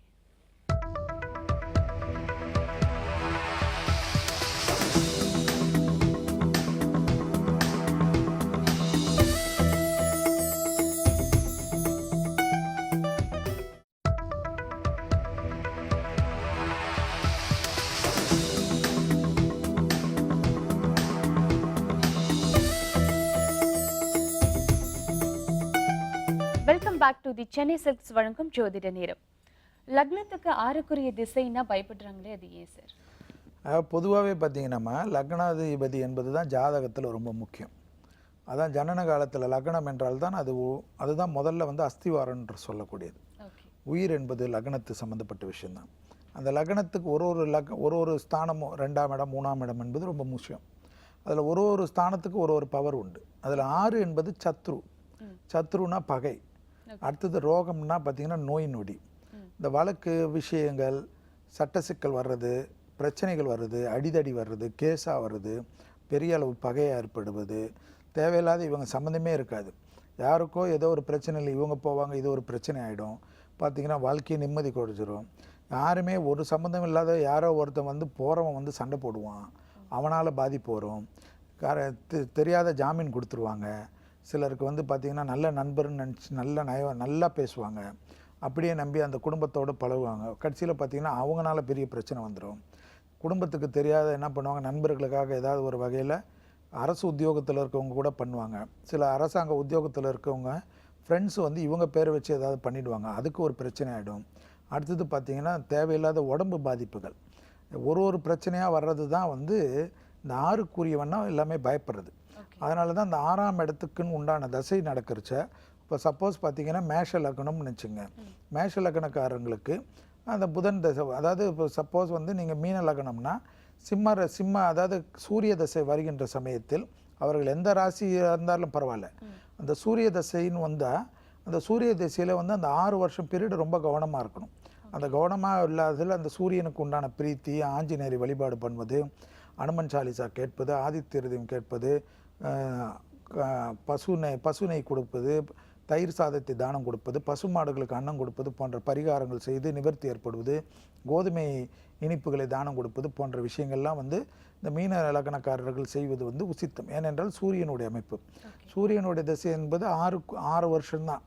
Welcome back to the Chennai silks வழங்கும் ஜோதிட நேரம். லக்னத்துக்கு 6க்குரிய திசைன்னா பயப்படுறாங்களே, அது ஏன் சார்? பொதுவாகவே பார்த்தீங்கன்னா லக்னாதிபதி என்பது தான் ஜாதகத்தில் ரொம்ப முக்கியம். அதான் ஜனன காலத்தில் லக்னம் என்றால் தான் அதுதான் முதல்ல வந்து அஸ்திவாரம் என்று சொல்லக்கூடியது. உயிர் என்பது லக்னத்து சம்மந்தப்பட்ட விஷயம்தான். அந்த லக்னத்துக்கு ஒரு ஸ்தானமும் 2ஆம் இடம் 3ஆம் இடம் என்பது ரொம்ப முக்கியம். அதில் ஒரு ஸ்தானத்துக்கு ஒரு பவர் உண்டு. அதில் 6 என்பது சத்ருனா பகை, அடுத்தது ரோகம்னா பார்த்திங்கன்னா நோய் நொடி, இந்த வழக்கு விஷயங்கள், சட்ட சிக்கல் வர்றது, பிரச்சனைகள் வர்றது, அடிதடி வர்றது, கேஸாக வர்றது, பெரிய அளவு பகையாக ஏற்படுவது, தேவையில்லாத இவங்க சம்மந்தமே இருக்காது, யாருக்கோ ஏதோ ஒரு பிரச்சனையில் இவங்க போவாங்க, இது ஒரு பிரச்சனை ஆகிடும், பார்த்திங்கன்னா வாழ்க்கையை நிம்மதி குறைச்சிரும். யாருமே ஒரு சம்மந்தம் இல்லாத யாரோ ஒருத்தன் வந்து போகிறவன் வந்து சண்டை போடுவான், அவனால் பாதிப்பு வரும், தெரியாத ஜாமீன் கொடுத்துருவாங்க. சிலருக்கு வந்து பார்த்திங்கன்னா நல்ல நண்பர்னு நினச்சி நல்லா பேசுவாங்க, அப்படியே நம்பி அந்த குடும்பத்தோடு பழகுவாங்க. கடைசியில் பார்த்திங்கன்னா அவங்களால பெரிய பிரச்சனை வந்துடும். குடும்பத்துக்கு தெரியாத என்ன பண்ணுவாங்க, நண்பர்களுக்காக ஏதாவது ஒரு வகையில் அரசு உத்தியோகத்தில் இருக்கவங்க கூட பண்ணுவாங்க. சில அரசாங்க உத்தியோகத்தில் இருக்கவங்க ஃப்ரெண்ட்ஸ் வந்து இவங்க பேரை வச்சு ஏதாவது பண்ணிவிடுவாங்க, அதுக்கு ஒரு பிரச்சனை ஆகிடும். அடுத்தது பார்த்திங்கன்னா தேவையில்லாத உடம்பு பாதிப்புகள், ஒரு பிரச்சனையாக வர்றது தான் வந்து இந்த 6க்குரியவன்னா எல்லாமே பயப்படுறது. அதனால தான் இந்த 6ஆம் இடத்துக்குன்னு உண்டான தசை நடக்கிறச்ச, இப்போ சப்போஸ் பார்த்திங்கன்னா மேஷ லக்னம்னு நினச்சிங்க, மேஷ லக்னக்காரங்களுக்கு அந்த புதன் தசை, அதாவது இப்போ சப்போஸ் வந்து நீங்கள் மீன லக்னம்னா சிம்ம அதாவது சூரிய தசை வருகின்ற சமயத்தில் அவர்கள் எந்த ராசியாக இருந்தாலும் பரவாயில்ல, அந்த சூரிய தசைன்னு வந்தால் அந்த சூரிய திசையில் வந்து அந்த 6 வருஷம் பீரியட் ரொம்ப கவனமாக இருக்கணும். அந்த கவனமாக இல்லாததில் அந்த சூரியனுக்கு உண்டான பிரீத்தி, ஆஞ்சநேயரை வழிபாடு பண்ணுவது, அனுமன் சாலிசா கேட்பது, ஆதித்ய ஹிருதயம் கேட்பது, பசுனை கொடுப்பது, தயிர் சாதத்தை தானம் கொடுப்பது, பசுமாடுகளுக்கு அன்னம் கொடுப்பது போன்ற பரிகாரங்கள் செய்து நிவர்த்தி ஏற்படுவது, கோதுமை இனிப்புகளை தானம் கொடுப்பது போன்ற விஷயங்கள்லாம் வந்து இந்த மீன லக்னக்காரர்கள் செய்வது வந்து உசித்தம். ஏனென்றால் சூரியனுடைய அமைப்பு, சூரியனுடைய திசை என்பது 6 வருஷம்தான்,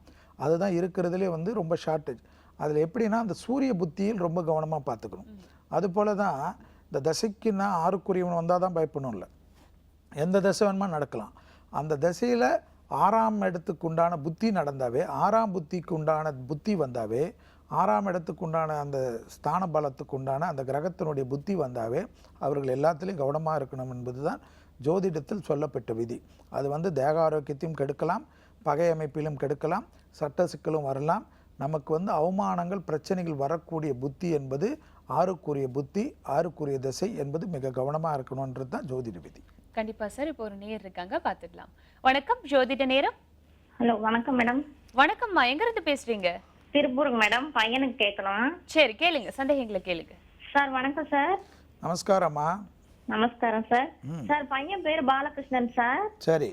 அதுதான் இருக்கிறதுலே வந்து ரொம்ப ஷார்ட்டேஜ். அதில் எப்படின்னா அந்த சூரிய புத்தியில் ரொம்ப கவனமாக பார்த்துக்கணும். அதுபோல தான் இந்த தசைக்குன்னா 6க்குரியவன் வந்தால் தான் பயப்படணும் இல்லை, எந்த தசை வேணுமா நடக்கலாம். அந்த தசையில் 6ஆம் இடத்துக்கு உண்டான புத்தி நடந்தாவே, 6ஆம் புத்திக்கு உண்டான புத்தி வந்தாவே, 6ஆம் இடத்துக்கு உண்டான அந்த ஸ்தான பலத்துக்கு உண்டான அந்த கிரகத்தினுடைய புத்தி வந்தாவே அவர்கள் எல்லாத்துலேயும் கவனமாக இருக்கணும் என்பது தான் ஜோதிடத்தில் சொல்லப்பட்ட விதி. அது வந்து தேக ஆரோக்கியத்தையும் கெடுக்கலாம், பகை அமைப்பிலும் கெடுக்கலாம், சட்ட சிக்கலும் வரலாம். நமக்கு வந்து அவமானங்கள் பிரச்சனைகள் வரக்கூடிய புத்தி என்பது 6க்குரிய புத்தி, 6க்குரிய திசை என்பது மிக கவனமாக இருக்கணும்ன்றது தான் ஜோதிட விதி. கண்டிப்பா சார். இப்போ ஒரு நேயர் இருக்காங்க, பார்த்துக்கலாம். வணக்கம், ஜோதிட நேரம். ஹலோ, வணக்கம் மேடம். வணக்கம்மா, எங்க இருந்து பேசுறீங்க? திருப்பூருங்க மேடம், பையனுக்கு கேட்கலாம். சரி, கேளுங்க, சந்தேகங்களை கேளுங்க. சார் வணக்கம் சார். நமஸ்காரம்மா. நமஸ்காரம் சார். சார் பையன் பேர் பாலகிருஷ்ணன் சார். சரி.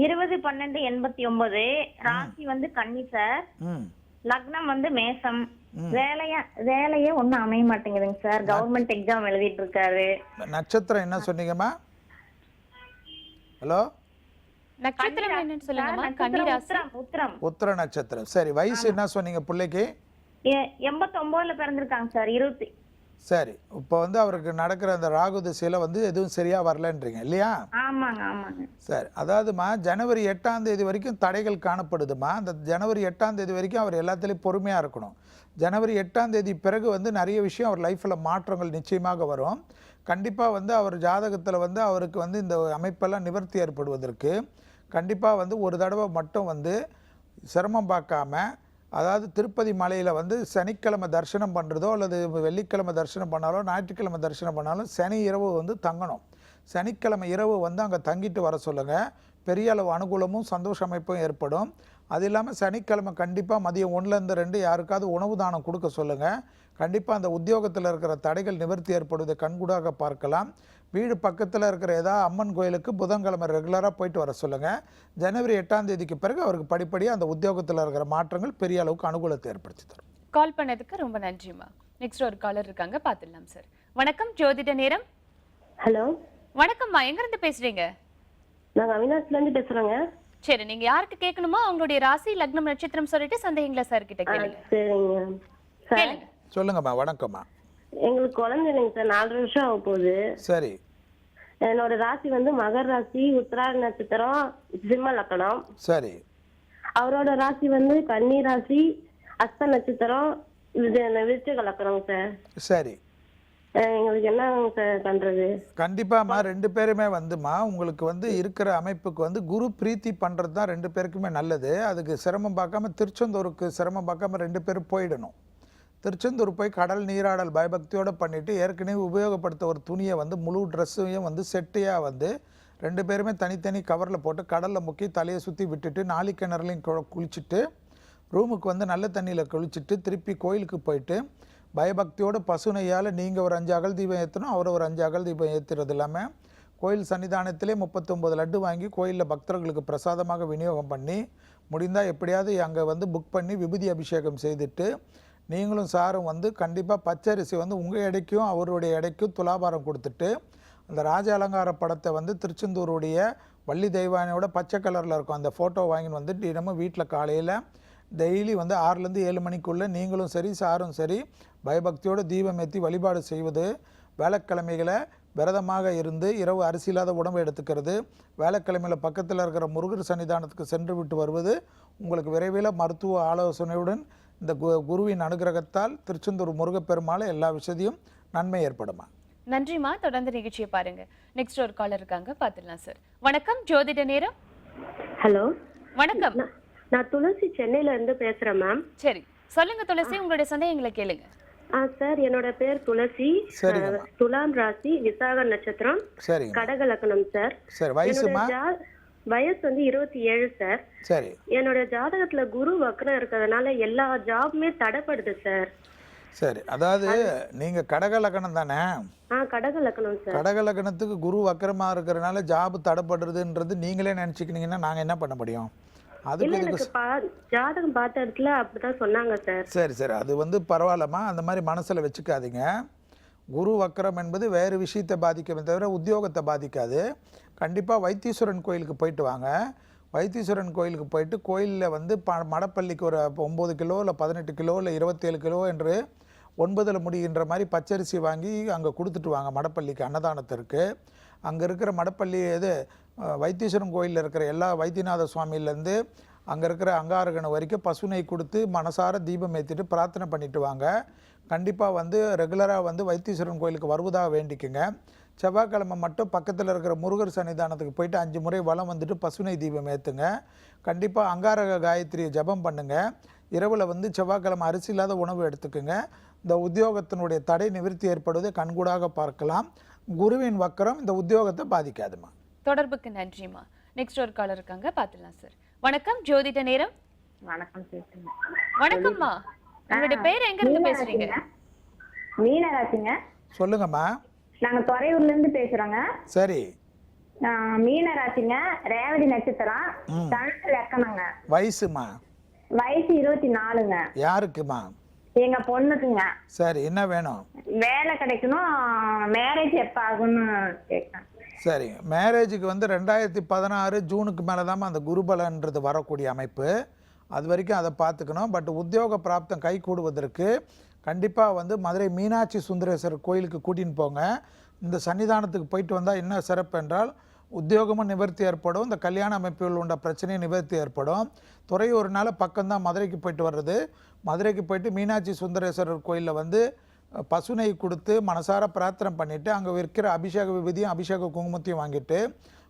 20/12/89, ராசி வந்து கன்னி சார், லக்னம் வந்து மேசம். வேலையே ஒன்றும் அமைய மாட்டேங்குதுங்க சார். கவர்மெண்ட் எக்ஸாம் எழுதிட்டு இருக்காரு. நட்சத்திரம் என்ன சொன்னீங்கம்மா? ஹலோ, நட்சத்திரம் என்னன்னு சொல்லுங்கம்மா. கன்னி ராசி, உத்திர நட்சத்திரம். சரி, வயசு என்ன சொன்னீங்க பிள்ளைக்கு? 89ல பிறந்திருக்காங்க சார். 20. சரி, இப்போ வந்து அவருக்கு நடக்கிற அந்த ராகு திசையில் வந்து எதுவும் சரியாக வரலன்றீங்க இல்லையா? ஆமாங்க. சரி, அதாவதுமா ஜனவரி 8ஆம் தேதி வரைக்கும் தடைகள் காணப்படுதுமா. அந்த ஜனவரி 8ஆம் தேதி வரைக்கும் அவர் எல்லாத்துலேயும் பொறுமையாக இருக்கணும். ஜனவரி 8ஆம் தேதி பிறகு வந்து நிறைய விஷயம் அவர் லைஃப்பில் மாற்றங்கள் நிச்சயமாக வரும். கண்டிப்பாக வந்து அவர் ஜாதகத்தில் வந்து அவருக்கு வந்து இந்த அமைப்பெல்லாம் நிவர்த்தி ஏற்படுவதற்கு கண்டிப்பாக வந்து ஒரு தடவை மட்டும் வந்து சிரமம் பார்க்காம, அதாவது திருப்பதி மலையில் வந்து சனிக்கிழமை தரிசனம் பண்ணுறதோ அல்லது வெள்ளிக்கிழமை தரிசனம் பண்ணாலோ ஞாயிற்றுக்கிழமை தரிசனம் பண்ணாலும் சனி இரவு வந்து தங்கணும். சனிக்கிழமை இரவு வந்து அங்கே தங்கிட்டு வர சொல்லுங்கள். பெரிய அளவு அனுகூலமும் சந்தோஷ அமைப்பும் ஏற்படும். அது இல்லாமல் சனிக்கிழமை கண்டிப்பாக மதியம் 1லேருந்து 2 யாருக்காவது உணவு தானம் கொடுக்க சொல்லுங்கள். கண்டிப்பாக அந்த உத்தியோகத்தில் இருக்கிற தடைகள் நிவர்த்தி ஏற்படுவதை கண்கூடாக பார்க்கலாம். வீடு பக்கத்தில் இருக்கிற ஏதாவது அம்மன் கோயிலுக்கு புதன்கிழமை ரெகுலராக போயிட்டு வர சொல்லுங்கள். ஜனவரி 8ஆம் தேதிக்கு பிறகு அவருக்கு படிப்படியாக அந்த உத்தியோகத்தில் இருக்கிற மாற்றங்கள் பெரிய அளவுக்கு அனுகூலத்தை ஏற்படுத்தி தரும். கால் பண்ணதுக்கு ரொம்ப நன்றிம்மா. நெக்ஸ்ட் ஒரு காலர் இருக்காங்க, பார்த்துடலாம் சார். வணக்கம், ஜோதிட நேரம். ஹலோ, வணக்கம்மா, எங்க இருந்து பேசுறீங்க? நாங்க அவினாசில இருந்து பேசுறோங்க. சரி, நீங்க யாருக்கு கேட்கணுமோ அவங்களுடைய ராசி லக்னம் நட்சத்திரம் சொல்லிட்டு சந்தேகங்களை சார் கிட்ட கேளுங்க. சரிங்க சார். கேளுங்க. சொல்லுங்கம்மா. வணக்கம்மா. எங்களுக்கு குழந்தை இல்லைங்க சார், 4 வருஷம் ஆக போகுது. சரி. என்னோட ராசி வந்து மகர் ராசி, உத்திராட நட்சத்திரம், சிம்ம லக்கணம். சரி. அவரோட ராசி வந்து கன்னி ராசி, அஸ்த நட்சத்திரம், விருச்சிக லக்னம் சார். சரி, எங்களுக்கு என்ன சார் பண்றது? கண்டிப்பாம்மா 2 பேருமே வந்துமா உங்களுக்கு வந்து இருக்கிற அமைப்புக்கு வந்து குரு பிரீத்தி பண்ணுறது தான் 2 பேருக்குமே நல்லது. அதுக்கு சிரமம் பார்க்காம திருச்செந்தூருக்கு சிரமம் பார்க்காம 2 பேரும் போயிடணும். திருச்செந்தூர் போய் கடல் நீராடல் பயபக்தியோடு பண்ணிவிட்டு ஏற்கனவே உபயோகப்படுத்த ஒரு துணியை வந்து முழு ட்ரெஸ்ஸையும் வந்து செட்டையாக வந்து 2 பேருமே தனித்தனி கவரில் போட்டு கடலில் முக்கி தலையை சுற்றி விட்டுட்டு நாளிக்கிணறுலையும் குளிச்சுட்டு ரூமுக்கு வந்து நல்ல தண்ணியில் குளிச்சுட்டு திருப்பி கோயிலுக்கு போயிட்டு பயபக்தியோடு பசுனையால் நீங்கள் ஒரு 5 அகல் தீபம் ஏற்றணும், அவர் ஒரு 5 அகல் தீபம் ஏற்றுறது இல்லாமல் கோயில் சன்னிதானத்திலே 39 லட்டு வாங்கி கோயிலில் பக்தர்களுக்கு பிரசாதமாக விநியோகம் பண்ணி முடிந்தால் எப்படியாவது அங்கே வந்து புக் பண்ணி விபூதி அபிஷேகம் செய்துட்டு நீங்களும் சாரும் வந்து கண்டிப்பாக பச்சரிசி வந்து உங்கள் எடைக்கும் அவருடைய எடைக்கும் துலாபாரம் கொடுத்துட்டு அந்த ராஜ அலங்கார படத்தை வந்து திருச்செந்தூருடைய வள்ளி தெய்வானையோட பச்சை கலரில் இருக்கும் அந்த ஃபோட்டோ வாங்கின்னு வந்து தினமும் வீட்டில் காலையில் டெய்லி வந்து 6லேருந்து 7 மணிக்குள்ளே நீங்களும் சரி சாரும் சரி பயபக்தியோடு தீபம் ஏற்றி வழிபாடு செய்வது, வேலைக்கிழமைகளை விரதமாக இருந்து இரவு அரிசி இல்லாத உணவு எடுத்துக்கிறது, வேலைக்கிழமையில் பக்கத்தில் இருக்கிற முருகர் சன்னிதானத்துக்கு சென்று விட்டு வருவது உங்களுக்கு விரைவில் மருத்துவ ஆலோசனையுடன் இந்த குருவின் அனுகிரகத்தால் திருச்செந்தூர் முருகப்பெருமாள் எல்லா விஷயத்தையும் நன்மை ஏற்படுமா. நன்றிமா. தொடர்ந்து நிகழ்ச்சியை பாருங்க. நெக்ஸ்ட் ஒரு காலர் இருக்காங்க, பார்த்துடலாம் சார். வணக்கம், ஜோதிட நேரம். ஹலோ, வணக்கம். நான் துளசி சென்னையில இருந்து பேசுறேன் மேம். சரி, சொல்லுங்க துளசி, உங்களுடைய சந்தேகங்களை கேளுங்க. சார், என்னோட பேர் துளசி. துலாம் ராசி, விசாக நட்சத்திரம், கடக லக்னம் சார். சரி, வயசுமா? வயசு வந்து 27 சார். சரி, என்னோட ஜாதகத்துல குரு வக்ரம் இருக்கிறதுனால எல்லா ஜாபுமே தடைப்படுது சார். சரி, அதாவது நீங்க கடக லக்னம் தானே? கடக லக்னம் சார். கடக லக்னத்துக்கு குரு வக்கரமா இருக்கிறதுனால ஜாப் தடைப்படுறதுன்றது நீங்களே நினைச்சுக்கினீங்கன்னா நாங்க என்ன பண்ண முடியும்? அதுக்கு ஜாதகம் பார்த்த இடத்துல அப்படிதான் சொன்னாங்க சார். சரி சரி, அது வந்து பரவாயில்லம்மா, அந்த மாதிரி மனசுல வச்சுக்காதீங்க. குரு வக்கரம் என்பது வேறு விஷயத்தை பாதிக்குமே தவிர உத்தியோகத்தை பாதிக்காது. கண்டிப்பாக வைத்தீஸ்வரன் கோயிலுக்கு போயிட்டு வாங்க. வைத்தீஸ்வரன் கோயிலுக்கு போயிட்டு கோயிலில் வந்து மடப்பள்ளிக்கு ஒரு 9 கிலோ இல்லை 18 கிலோ இல்லை 27 கிலோ என்று 9ல் முடிகின்ற மாதிரி பச்சரிசி வாங்கி அங்கே கொடுத்துட்டு வாங்க மடப்பள்ளிக்கு, அன்னதானத்திற்கு. அங்கே இருக்கிற மடப்பள்ளி வைத்தீஸ்வரன் கோயிலில் இருக்கிற எல்லா வைத்தியநாத சுவாமியிலேருந்து அங்கே இருக்கிற அங்காரகனை வரைக்கும் பசுனை கொடுத்து மனசார தீபம் ஏற்றிட்டு பிரார்த்தனை பண்ணிட்டு வாங்க. கண்டிப்பாக வந்து ரெகுலராக வந்து வைத்தீஸ்வரன் கோயிலுக்கு வருவதாக வேண்டிக்குங்க. செவ்வாய்க்கிழமை மட்டும் பக்கத்தில் இருக்கிற முருகர் சன்னிதானத்துக்கு போயிட்டு 5 முறை வலம் வந்துட்டு பசுனை தீபம் ஏற்றுங்க. கண்டிப்பாக அங்காரக காயத்ரியை ஜபம் பண்ணுங்கள். இரவில் வந்து செவ்வாய்க்கிழமை அரிசி இல்லாத உணவு எடுத்துக்குங்க. இந்த உத்தியோகத்தினுடைய தடை நிவர்த்தி ஏற்படுவதை கண்கூடாக பார்க்கலாம். குருவின் வக்கரம் இந்த உத்தியோகத்தை பாதிக்காதுமா. தொடர்புக்கு நன்றிமா. நெக்ஸ்ட் ஒரு காலர் இருக்காங்க, பார்த்துடலாம் சார். வணக்கம், ஜோதிட நேரம். வணக்கம். வணக்கம்மா, உங்களுடைய பேர் எங்க இருந்து பேசுறீங்க? மீனராசிங்க. சொல்லுங்கம்மா. நாங்க துறையூர்ல இருந்து பேசுறோங்க. சரி, மீனராசிங்க, ரேவதி நட்சத்திரம், தனுசு லக்னங்க. வயசுமா? வயசு 24ங்க. யாருக்குமா? எங்க பொண்ணுக்குங்க. சரி, என்ன வேணும்? வேலை கிடைக்கணும், மேரேஜ் எப்ப ஆகும்னு கேட்கணும். சரி, மேரேஜுக்கு வந்து 2016 ஜூனுக்கு மேலே தான் அந்த குருபலன்றது வரக்கூடிய அமைப்பு. அது வரைக்கும் அதை பார்த்துக்கணும். பட் உத்தியோக பிராப்தம் கை கூடுவதற்கு கண்டிப்பாக வந்து மதுரை மீனாட்சி சுந்தரேஸ்வரர் கோயிலுக்கு கூட்டின்னு போங்க. இந்த சன்னிதானத்துக்கு போயிட்டு வந்தால் என்ன சிறப்பு என்றால் உத்தியோகமும் நிவர்த்தி ஏற்படும், இந்த கல்யாண அமைப்புகள் உள்ள பிரச்சனையும் நிவர்த்தி ஏற்படும். துறையூர்னால பக்கம்தான் மதுரைக்கு போயிட்டு வர்றது. மதுரைக்கு போயிட்டு மீனாட்சி சுந்தரேஸ்வரர் கோயிலில் வந்து பசுனை கொடுத்து மனசார பிரார்த்தனை பண்ணிவிட்டு அங்கே விற்கிற அபிஷேக விபதியும் அபிஷேக குங்குமத்தையும் வாங்கிட்டு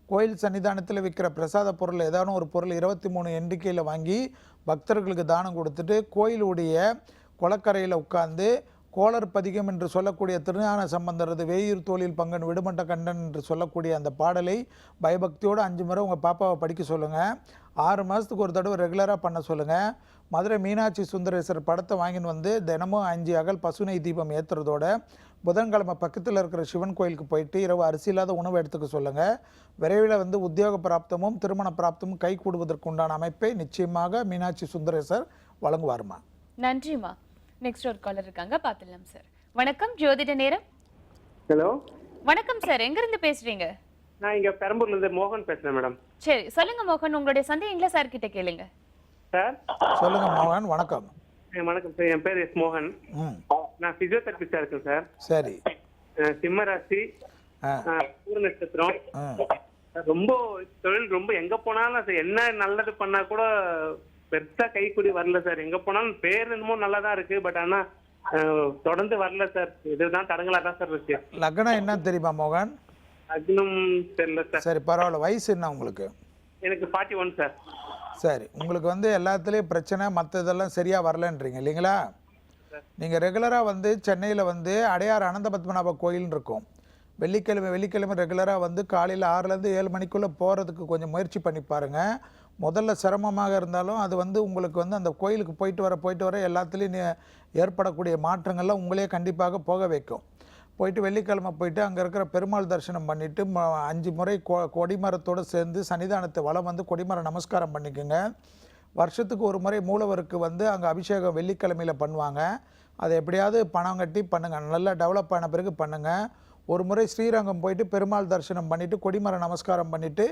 கோயில் சன்னிதானத்தில் விற்கிற பிரசாத பொருள் ஏதாவது ஒரு பொருள் 23 எண்ணிக்கையில் வாங்கி பக்தர்களுக்கு தானம் கொடுத்துட்டு கோயிலுடைய குளக்கரையில் உட்கார்ந்து கோளர் பதிகம் என்று சொல்லக்கூடிய திருஞான சம்பந்தரது வேயூர் தோளில் பங்கன் விடுமட்ட கண்டன் என்று சொல்லக்கூடிய அந்த பாடலை பயபக்தியோடு 5 முறை உங்கள் பாப்பாவை படிக்க சொல்லுங்கள். 6 மாதத்துக்கு ஒரு தடவை ரெகுலராக பண்ண சொல்லுங்கள். மதுரை மீனாட்சி சுந்தரேஸ்வரர் படத்தை வாங்கின்னு வந்து தினமும் 5 அகல் பசுனை தீபம் ஏற்றுறதோட புதன்கிழமை பக்கத்தில் இருக்கிற சிவன் கோயிலுக்கு போயிட்டு இரவு அரிசி இல்லாத உணவு எடுத்துக்க சொல்லுங்கள். விரைவில் வந்து உத்தியோக பிராப்தமும் திருமண பிராப்தமும் கை கூடுவதற்கு உண்டான அமைப்பை நிச்சயமாக மீனாட்சி சுந்தரேஸ்வர் வழங்குவாருமா. நன்றிமா. நெக்ஸ்ட் ஒரு காலர் இருக்காங்க, பார்த்துடலாம் சார். வணக்கம், ஜோதிட நேரம். ஹலோ, வணக்கம் சார், எங்க இருந்து பேசுறீங்க? நான் இங்க பெரம்பூர்ல இருந்து மோகன் பேசுறேன் மேடம். சரி, சொல்லுங்க மோகன், உங்களுடைய சந்தேகங்களை சார் கிட்ட கேளுங்க. சார் சொல்லுங்க மோகன். வணக்கம். வணக்கம் சார், என் பேர் எஸ் மோகன். நான் பிசியோதெரபிஸ்டா இருக்கேன் சார். சரி, சிம்ம ராசி, பூர நட்சத்திரம். ரொம்ப தொழில் ரொம்ப எங்க போனாலும் என்ன நல்லது பண்ணா கூட பெருசா கைக்குடி வரல சார். எங்க போனாலும் பேர் என்னமோ நல்லா தான் இருக்கு, பட் ஆனா தொடர்ந்து வரல சார். இதுதான் தடங்களா தான் சார் இருக்கு. லக்னம் என்ன தெரியுமா மோகன்? லக்னம் தெரியல சார். சரி பரவாயில்ல. வயசு என்ன உங்களுக்கு? எனக்கு 41 சார். சரி, உங்களுக்கு வந்து எல்லாத்துலேயும் பிரச்சனை, மற்ற இதெல்லாம் சரியாக வரலன்றீங்க இல்லைங்களா? நீங்கள் ரெகுலராக வந்து சென்னையில் வந்து அடையார் அனந்த பத்மநாப கோயில்னு இருக்கும். வெள்ளிக்கிழமை ரெகுலராக வந்து காலையில் 6லேருந்து 7 மணிக்குள்ளே போகிறதுக்கு கொஞ்சம் முயற்சி பண்ணி பாருங்கள். முதல்ல சிரமமாக இருந்தாலும் அது வந்து உங்களுக்கு வந்து அந்த கோயிலுக்கு போயிட்டு வர எல்லாத்துலேயும் ஏற்படக்கூடிய மாற்றங்கள்லாம் உங்களே கண்டிப்பாக போக வைக்கும். போயிட்டு வெள்ளிக்கிழமை போயிட்டு அங்கே இருக்கிற பெருமாள் தரிசனம் பண்ணிவிட்டு 5 முறை கொடிமரத்தோடு சேர்ந்து சன்னிதானத்தை வலம் வந்து கொடிமர நமஸ்காரம் பண்ணிக்கோங்க. வருஷத்துக்கு ஒரு முறை மூலவருக்கு வந்து அங்கே அபிஷேகம் வெள்ளிக்கிழமையில் பண்ணுவாங்க. அதை எப்படியாவது பணம் கட்டி பண்ணுங்கள். நல்லா டெவலப் ஆன பிறகு பண்ணுங்கள். ஒரு முறை ஸ்ரீரங்கம் போயிட்டு பெருமாள் தரிசனம் பண்ணிவிட்டு கொடிமர நமஸ்காரம் பண்ணிவிட்டு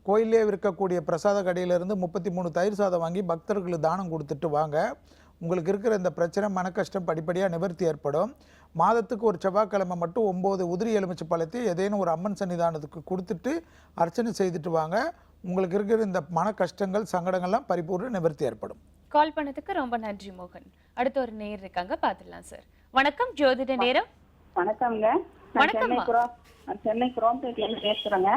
கோயிலே இருக்கக்கூடிய பிரசாத கடையிலேருந்து 33 தயிர் சாதம் வாங்கி பக்தர்களுக்கு தானம் கொடுத்துட்டு வாங்க. உங்களுக்கு இருக்கிற இந்த பிரச்சனை மன கஷ்டம் படிப்படியாக நிவர்த்தி ஏற்படும். மாதத்துக்கு ஒரு செவ்வாய்க்கிழமை மட்டும் 9 உதிரி எலுமிச்சை பழத்தை ஏதேனும் ஒரு அம்மன் சன்னிதானத்துக்கு கொடுத்துட்டு அர்ச்சனை செய்துட்டு வாங்க. உங்களுக்கு இருக்கிற இந்த மன கஷ்டங்கள் சங்கடங்கள்லாம் பரிபூர்ண நிவர்த்தி ஏற்படும். கால் பண்ணதுக்கு ரொம்ப நன்றி மோகன். அடுத்த ஒரு நேயர் இருக்காங்க, பார்த்துடலாம் சார். வணக்கம், ஜோதிட நேரம். வணக்கம்ங்க. சென்னை குரோம்பேட்ல பேசுறேங்க.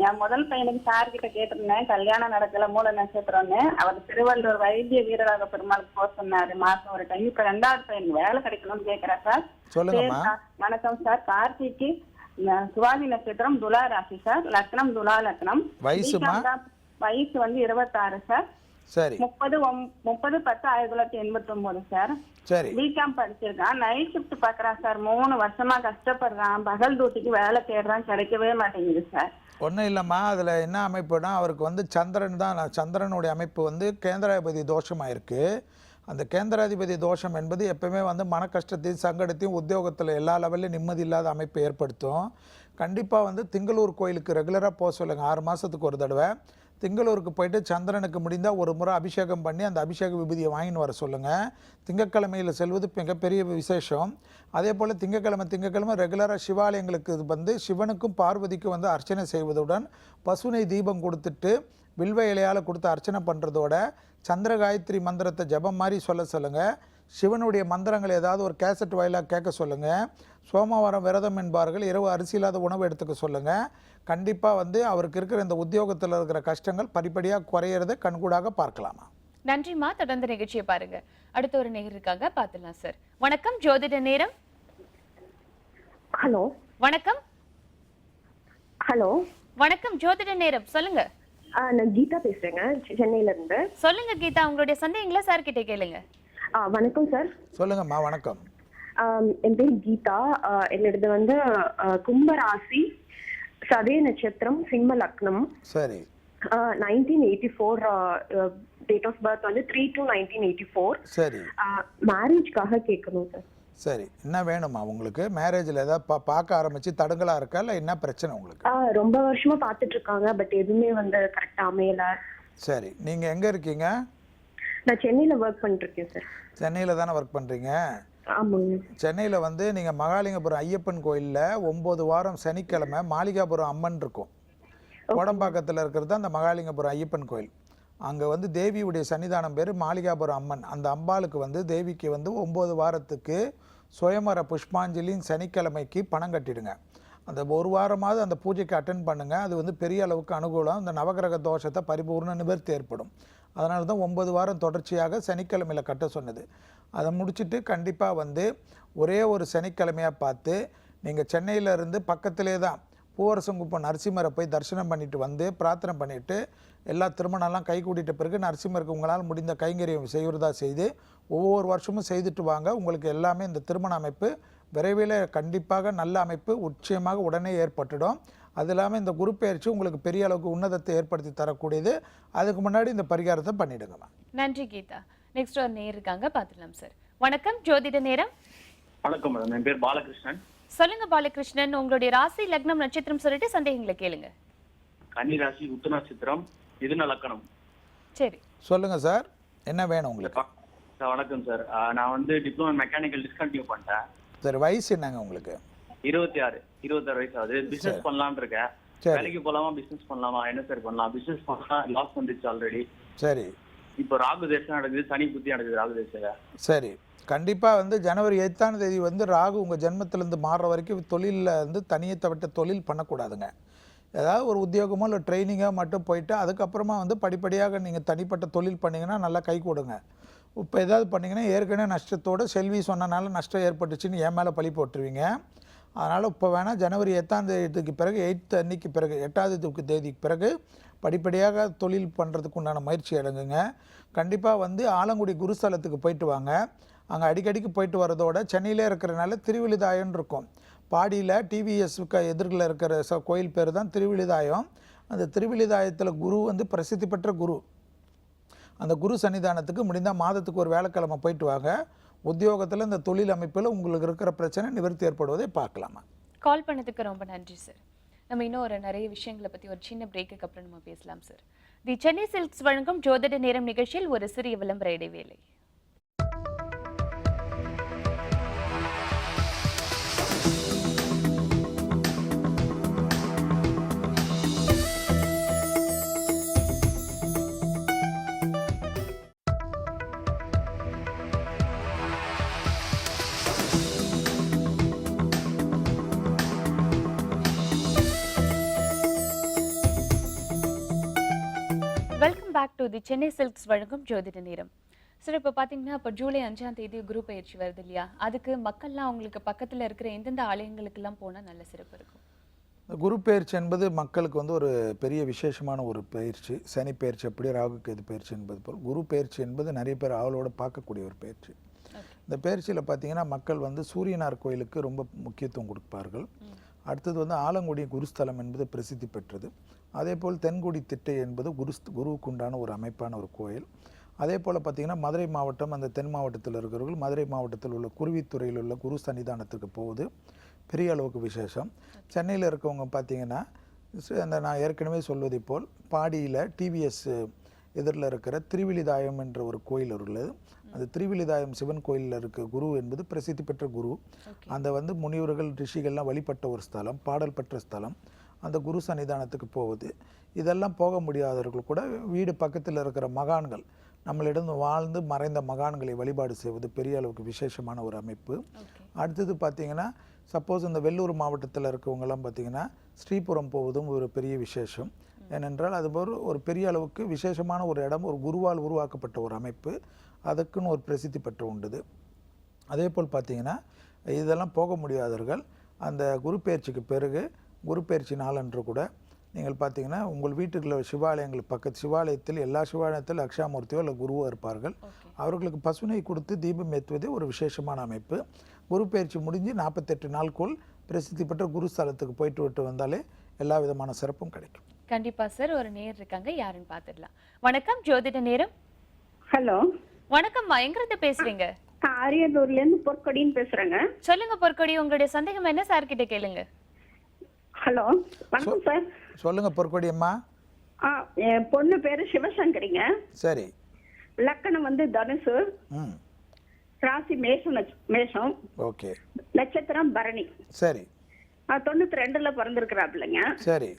என் முதல் பையனுக்கு சார் கிட்ட கேட்டிருந்தேன், கல்யாணம் நடக்கல, மூல நட்சத்திரம்னு. அவர் திருவள்ளுவர் வைத்திய வீரராக பெருமாளுக்கு போக சொன்னாரு மாசம் ஒரு டைம். இப்ப 2வது பையனுக்கு வேலை கிடைக்கணும்னு கேக்குறேன் சார். வணக்கம் சார். கார்த்திக்கு சுவாதி நட்சத்திரம், துலா ராசி சார். லக்னம் துலா லக்னம். வயசு வந்து 26 சார். சரி. 30/10/1989 சார். சரி. பிகாம் படிச்சிருக்கான். நைட் ஷிஃப்ட் பாக்குறான் சார். 3 வருஷமா கஷ்டப்படுறான். பகல் டியூட்டிக்கு வேலை தேடுறான், கிடைக்கவே மாட்டேங்குது சார். ஒன்றும் இல்லைம்மா, அதில் என்ன அமைப்புனா அவருக்கு வந்து சந்திரன் தான். சந்திரனுடைய அமைப்பு வந்து கேந்திராதிபதி தோஷமாக இருக்குது. அந்த கேந்திராதிபதி தோஷம் என்பது எப்பவுமே வந்து மன கஷ்டத்தையும் சங்கடத்தையும் உத்தியோகத்தில் எல்லா லெவல்லையும் நிம்மதி இல்லாத அமைப்பை ஏற்படுத்தும். கண்டிப்பாக வந்து திங்களூர் கோயிலுக்கு ரெகுலராக போக சொல்லுங்கள். 6 மாதத்துக்கு ஒரு தடவை திங்களூருக்கு போயிட்டு சந்திரனுக்கு முடிந்தால் ஒரு முறை அபிஷேகம் பண்ணி அந்த அபிஷேக விபூதியை வாங்கின்னு வர சொல்லுங்கள். திங்கக்கிழமையில் செல்வது மிகப்பெரிய விசேஷம். அதே போல் திங்கக்கிழமை ரெகுலராக சிவாலயங்களுக்கு வந்து சிவனுக்கும் பார்வதிக்கும் வந்து அர்ச்சனை செய்வதுடன் பசுனை தீபம் கொடுத்துட்டு வில்வ இலையால் கொடுத்து அர்ச்சனை பண்ணுறதோட சந்திர காயத்ரி மந்திரத்தை ஜபம் மாதிரி சொல்லுங்கள். சிவனுடைய மந்திரங்கள் ஏதாவது ஒரு கேசட் வாயிலாக கேட்க சொல்லுங்கள். சோமவாரம் விரதம் என்பார்கள். இரவு அரிசி இல்லாத உணவு எடுத்துக்க சொல்லுங்கள். கண்டிப்பாக வந்து அவருக்கு இருக்கிற இந்த உத்தியோகத்தில் இருக்கிற கஷ்டங்கள் படிப்படியாக குறையிறதை கண்கூடாக பார்க்கலாமா. நன்றிம்மா. தொடர்ந்து நிகழ்ச்சியை பாருங்க. அடுத்த ஒரு நேயர் இருக்காங்க, பார்த்துலாம் சார். வணக்கம், ஜோதிட நேரம். ஹலோ. வணக்கம். ஹலோ. வணக்கம், ஜோதிட நேரம். சொல்லுங்க. நான் கீதா பேசுறேங்க, சென்னையில இருந்து. சொல்லுங்க கீதா, உங்களுடைய சந்தேகங்களை சார் கிட்ட கேளுங்க. வணக்கம் சார். சொல்லுங்கம்மா. வணக்கம். என் பேர் கீதா. என்னோடது வந்து கும்பராசி, சதய நட்சத்திரம், சிம்ம லக்னம். சரி. 1984 டேட் ஆஃப் பர்த் வந்து 3/2/1984. சரி. மேரேஜ்க்காக கேட்கணும் சார். சரி, என்ன வேணுமா உங்களுக்கு? மேரேஜில் ஏதாவது பார்க்க ஆரம்பிச்சு தடங்களா இருக்கா, இல்லை என்ன பிரச்சனை உங்களுக்கு? ரொம்ப வருஷமா பார்த்துட்டு இருக்காங்க, பட் எதுவுமே வந்து கரெக்டா அமையல. சரி, நீங்க எங்க இருக்கீங்க? நான் சென்னையில ஒர்க் பண்ணிட்டு இருக்கேன் சார். சென்னையில தானே ஒர்க் பண்றீங்க? ஆமாங்க. சென்னையில வந்து நீங்க மகாலிங்கபுரம் ஐயப்பன் கோயில்ல 9 வாரம் சனிக்கிழமை மாளிகாபுரம் அம்மன் இருக்கும். கோடம்பாக்கத்தில் இருக்கிறது அந்த மகாலிங்கபுரம் ஐயப்பன் கோயில். அங்கே வந்து தேவியுடைய சன்னிதானம் பேர் மாளிகாபுரம் அம்மன். அந்த அம்பாளுக்கு வந்து தேவிக்கு வந்து 9 வாரத்துக்கு சுயமர புஷ்பாஞ்சலின் சனிக்கிழமைக்கு பணம் கட்டிடுங்க. அந்த ஒரு வாரமாவது அந்த பூஜைக்கு அட்டென்ட் பண்ணுங்கள். அது வந்து பெரிய அளவுக்கு அனுகூலம். அந்த நவகிரக தோஷத்தை பரிபூர்ண நிவர்த்தி ஏற்படும். அதனால தான் 9 வாரம் தொடர்ச்சியாக சனிக்கிழமையில் கட்ட சொன்னது. அதை முடிச்சுட்டு கண்டிப்பாக வந்து ஒரே ஒரு சனிக்கிழமையாக பார்த்து நீங்கள் சென்னையிலேருந்து பக்கத்திலே தான் பூவரசங்குப்பம் நரசிம்மரை போய் தரிசனம் பண்ணிட்டு வந்து பிரார்த்தனை பண்ணிவிட்டு எல்லா திருமணம்லாம் கை கூட்டிட்ட பிறகு நரசிம்மருக்கு உங்களால் முடிந்த கைங்கரியம் செய்கிறதா செய்து ஒவ்வொரு வருஷமும் செய்துட்டு வாங்க. உங்களுக்கு எல்லாமே இந்த திருமண அமைப்பு விரைவில் கண்டிப்பாக நல்ல அமைப்பு உச்சயமாக உடனே ஏற்பட்டுடும். அது இல்லாமல் இந்த குரு பயிற்சி உங்களுக்கு பெரிய அளவுக்கு உன்னதத்தை ஏற்படுத்தி தரக்கூடியது. அதுக்கு முன்னாடி இந்த பரிகாரத்தை பண்ணிடுங்கம்மா. நன்றி கீதா. நெக்ஸ்ட் ஒரு நேர் இருக்காங்க, பார்த்துக்கலாம் சார். வணக்கம், ஜோதிட நேரம். வணக்கம் மேடம், என் பேர் பாலகிருஷ்ணன். சொல்லுங்க பாலகிருஷ்ணன், உங்களுடைய ராசி லக்னம் நட்சத்திரம் சொல்லிட்டு சந்தேகங்களை கேளுங்க. கன்னி ராசி, உத்து நட்சத்திரம், மிதுன லக்னம். சரி, சொல்லுங்க சார், என்ன வேணும் உங்களுக்கு? சார் வணக்கம் சார், நான் வந்து டிப்ளமோ மெக்கானிக்கல் டிஸ்கண்டினியூ பண்ணிட்டேன். சரி, வயசு என்னங்க உங்களுக்கு? 26 வயசு ஆகுது. பிசினஸ் பண்ணலாம்னு இருக்கேன். வேலைக்கு போலாமா பிசினஸ் பண்ணலாமா, என்ன சார் பண்ணலாம்? பிசினஸ் பண்ணா லாஸ் வந்துச்சு ஆல்ரெடி. சரி, இப்போ ராகு தேசம் நடக்குது, சனி புத்தி நடக்குது ராகு தேசம். சரி, கண்டிப்பாக வந்து ஜனவரி 8ஆம் தேதி வந்து ராகு உங்கள் ஜென்மத்திலேருந்து மாறுற வரைக்கும் தொழிலில் வந்து தனியை தவிர்த்த தொழில் பண்ணக்கூடாதுங்க. ஏதாவது ஒரு உத்தியோகமோ இல்லை ட்ரைனிங்கோ மட்டும் போயிட்டு அதுக்கப்புறமா வந்து படிப்படியாக நீங்கள் தனிப்பட்ட தொழில் பண்ணிங்கன்னா நல்லா கை கொடுங்க. இப்போ ஏதாவது பண்ணிங்கன்னா ஏற்கனவே நஷ்டத்தோடு செல்வி சொன்னனால நஷ்டம் ஏற்பட்டுச்சுன்னு என் மேலே பழி போட்டுருவீங்க. அதனால் இப்போ வேணால் ஜனவரி 8ஆம் தேதிக்கு பிறகு 8th அன்னைக்கு பிறகு 8வது தேதிக்கு பிறகு படிப்படியாக தொழில் பண்ணுறதுக்கு உண்டான முயற்சி எடுங்குங்க. கண்டிப்பாக வந்து ஆலங்குடி குருஸ்தலத்துக்கு போயிட்டு வாங்க. அங்கே அடிக்கடிக்கு போயிட்டு வரதோட சென்னையிலே இருக்கிறனால திருவிழிதாயம்னு இருக்கும். பாடியில் டிவிஎஸ்க்கு எதிரில் இருக்கிற கோயில் பேர் தான் திருவிழிதாயம். அந்த திருவிழிதாயத்தில் குரு வந்து பிரசித்தி பெற்ற குரு. அந்த குரு சன்னிதானத்துக்கு முடிந்தால் மாதத்துக்கு ஒரு வேலைக்கிழமை போயிட்டு வாங்க. உத்தியோகத்தில் இந்த தொழில் அமைப்பில் உங்களுக்கு இருக்கிற பிரச்சனை நிவர்த்தி ஏற்படுவதை பார்க்கலாமா. கால் பண்ணதுக்கு ரொம்ப நன்றி சார். நம்ம இன்னும் நிறைய விஷயங்களை பற்றி ஒரு சின்ன பிரேக்குக்கு அப்புறம் நம்ம பேசலாம் சார். தி சென்னை சில்க்ஸ் வழங்கும் ஜோதிட நேரம் நிகழ்ச்சியில் ஒரு சிறிய விளம்பர இடைவேளை. Welcome back to the Chennai silks வழங்கும் ஜோதிட நேரம். சார், இப்போ பார்த்தீங்கன்னா இப்போ ஜூலை 5ஆம் தேதி குரு பயிற்சி வருது இல்லையா? அதுக்கு மக்கள்லாம் அவங்களுக்கு பக்கத்தில் இருக்கிற எந்தெந்த ஆலயங்களுக்கெல்லாம் போனால் நல்ல சிறப்பு இருக்கும்? குரு பயிற்சி என்பது மக்களுக்கு வந்து ஒரு பெரிய விசேஷமான ஒரு பயிற்சி. சனி பயிற்சி எப்படி, ராகு கேது பயிற்சி என்பது போல் குரு பயிற்சி என்பது நிறைய பேர் ஆவலோடு பார்க்கக்கூடிய ஒரு பயிற்சி. இந்த பயிற்சியில் பார்த்தீங்கன்னா மக்கள் வந்து சூரியனார் கோயிலுக்கு ரொம்ப முக்கியத்துவம் கொடுப்பார்கள். அடுத்தது வந்து ஆலங்குடி குருஸ்தலம் என்பது பிரசித்தி பெற்றது. அதே போல் தென்குடி திட்டை என்பது குருவுக்கு உண்டான ஒரு அமைப்பான ஒரு கோயில். அதே போல் பார்த்திங்கன்னா மதுரை மாவட்டம், அந்த தென் மாவட்டத்தில் இருக்கிறவர்கள் மதுரை மாவட்டத்தில் உள்ள குருவித்துறையில் உள்ள குரு சன்னிதானத்துக்கு போவது பெரிய அளவுக்கு விசேஷம். சென்னையில் இருக்கவங்க பார்த்திங்கன்னா அந்த நான் ஏற்கனவே சொல்வதை போல் பாடியில் டிவிஎஸ் எதிரில் இருக்கிற திருவிழிதாயம் என்ற ஒரு கோயில் உள்ளது. அந்த திருவிழிதாயம் சிவன் கோயிலில் இருக்க குரு என்பது பிரசித்தி பெற்ற குரு. அந்த வந்து முனிவர்கள் ரிஷிகள்லாம் வழிபட்ட ஒரு ஸ்தலம், பாடல் பெற்ற ஸ்தலம். அந்த குரு சன்னிதானத்துக்கு போவது, இதெல்லாம் போக முடியாதவர்கள் கூட வீடு பக்கத்தில் இருக்கிற மகான்கள், நம்மளிடம் வாழ்ந்து மறைந்த மகான்களை வழிபாடு செய்வது பெரிய அளவுக்கு விசேஷமான ஒரு அமைப்பு. அடுத்தது பார்த்திங்கன்னா சப்போஸ் இந்த வெள்ளூர் மாவட்டத்தில் இருக்கவங்கெல்லாம் பார்த்திங்கன்னா ஸ்ரீபுரம் போவதும் ஒரு பெரிய விசேஷம். ஏனென்றால் அது ஒரு பெரிய அளவுக்கு விசேஷமான ஒரு இடம், ஒரு குருவால் உருவாக்கப்பட்ட ஒரு அமைப்பு. அதுக்குன்னு ஒரு பிரசித்தி பெற்று உண்டுது. அதே போல் பார்த்திங்கன்னா இதெல்லாம் போக முடியாதவர்கள் அந்த குரு பயிற்சிக்கு பிறகு குரு பயிற்சி நாளன்று கூட நீங்கள் பார்த்தீங்கன்னா உங்கள் வீட்டுக்குள்ள சிவாலயங்கள் பக்கத்து சிவாலயத்தில் எல்லா சிவாலயத்தில் அக்ஷாமூர்த்தியோ இல்லை குருவோ இருப்பார்கள். அவர்களுக்கு பசுனை கொடுத்து தீபம் ஏற்றுவதே ஒரு விசேஷமான அமைப்பு. குரு பயிற்சி முடிஞ்சு 48 நாளுக்குள் பிரசித்தி பெற்ற குரு ஸ்தலத்துக்கு போயிட்டு விட்டு வந்தாலே எல்லா விதமான சிறப்பும் கிடைக்கும். கண்டிப்பா சார். ஒரு நேர் இருக்காங்க, யாருன்னு பார்த்துடலாம். வணக்கம், ஜோதிட நேரம். ஹலோ, வணக்கம்மா, எங்கிருந்து பேசுறீங்க? அரியலூர்ல இருந்து பொற்கொடின்னு பேசுறேங்க. சொல்லுங்க பொற்கொடி, உங்களுடைய சந்தேகம் என்ன சார் கிட்ட கேளுங்க. ஹலோ, வணக்கம் சார். சொல்லுங்க பொற்கொடி அம்மா. என் பொண்ணு பேரு சிவசங்கரிங்க. சரி. லக்கணம் வந்து தனுசு, ராசி மேஷம். ஓகே. நட்சத்திரம் பரணி. சரி. 92ல பிறந்திருக்கிறாப்லங்க. சரி.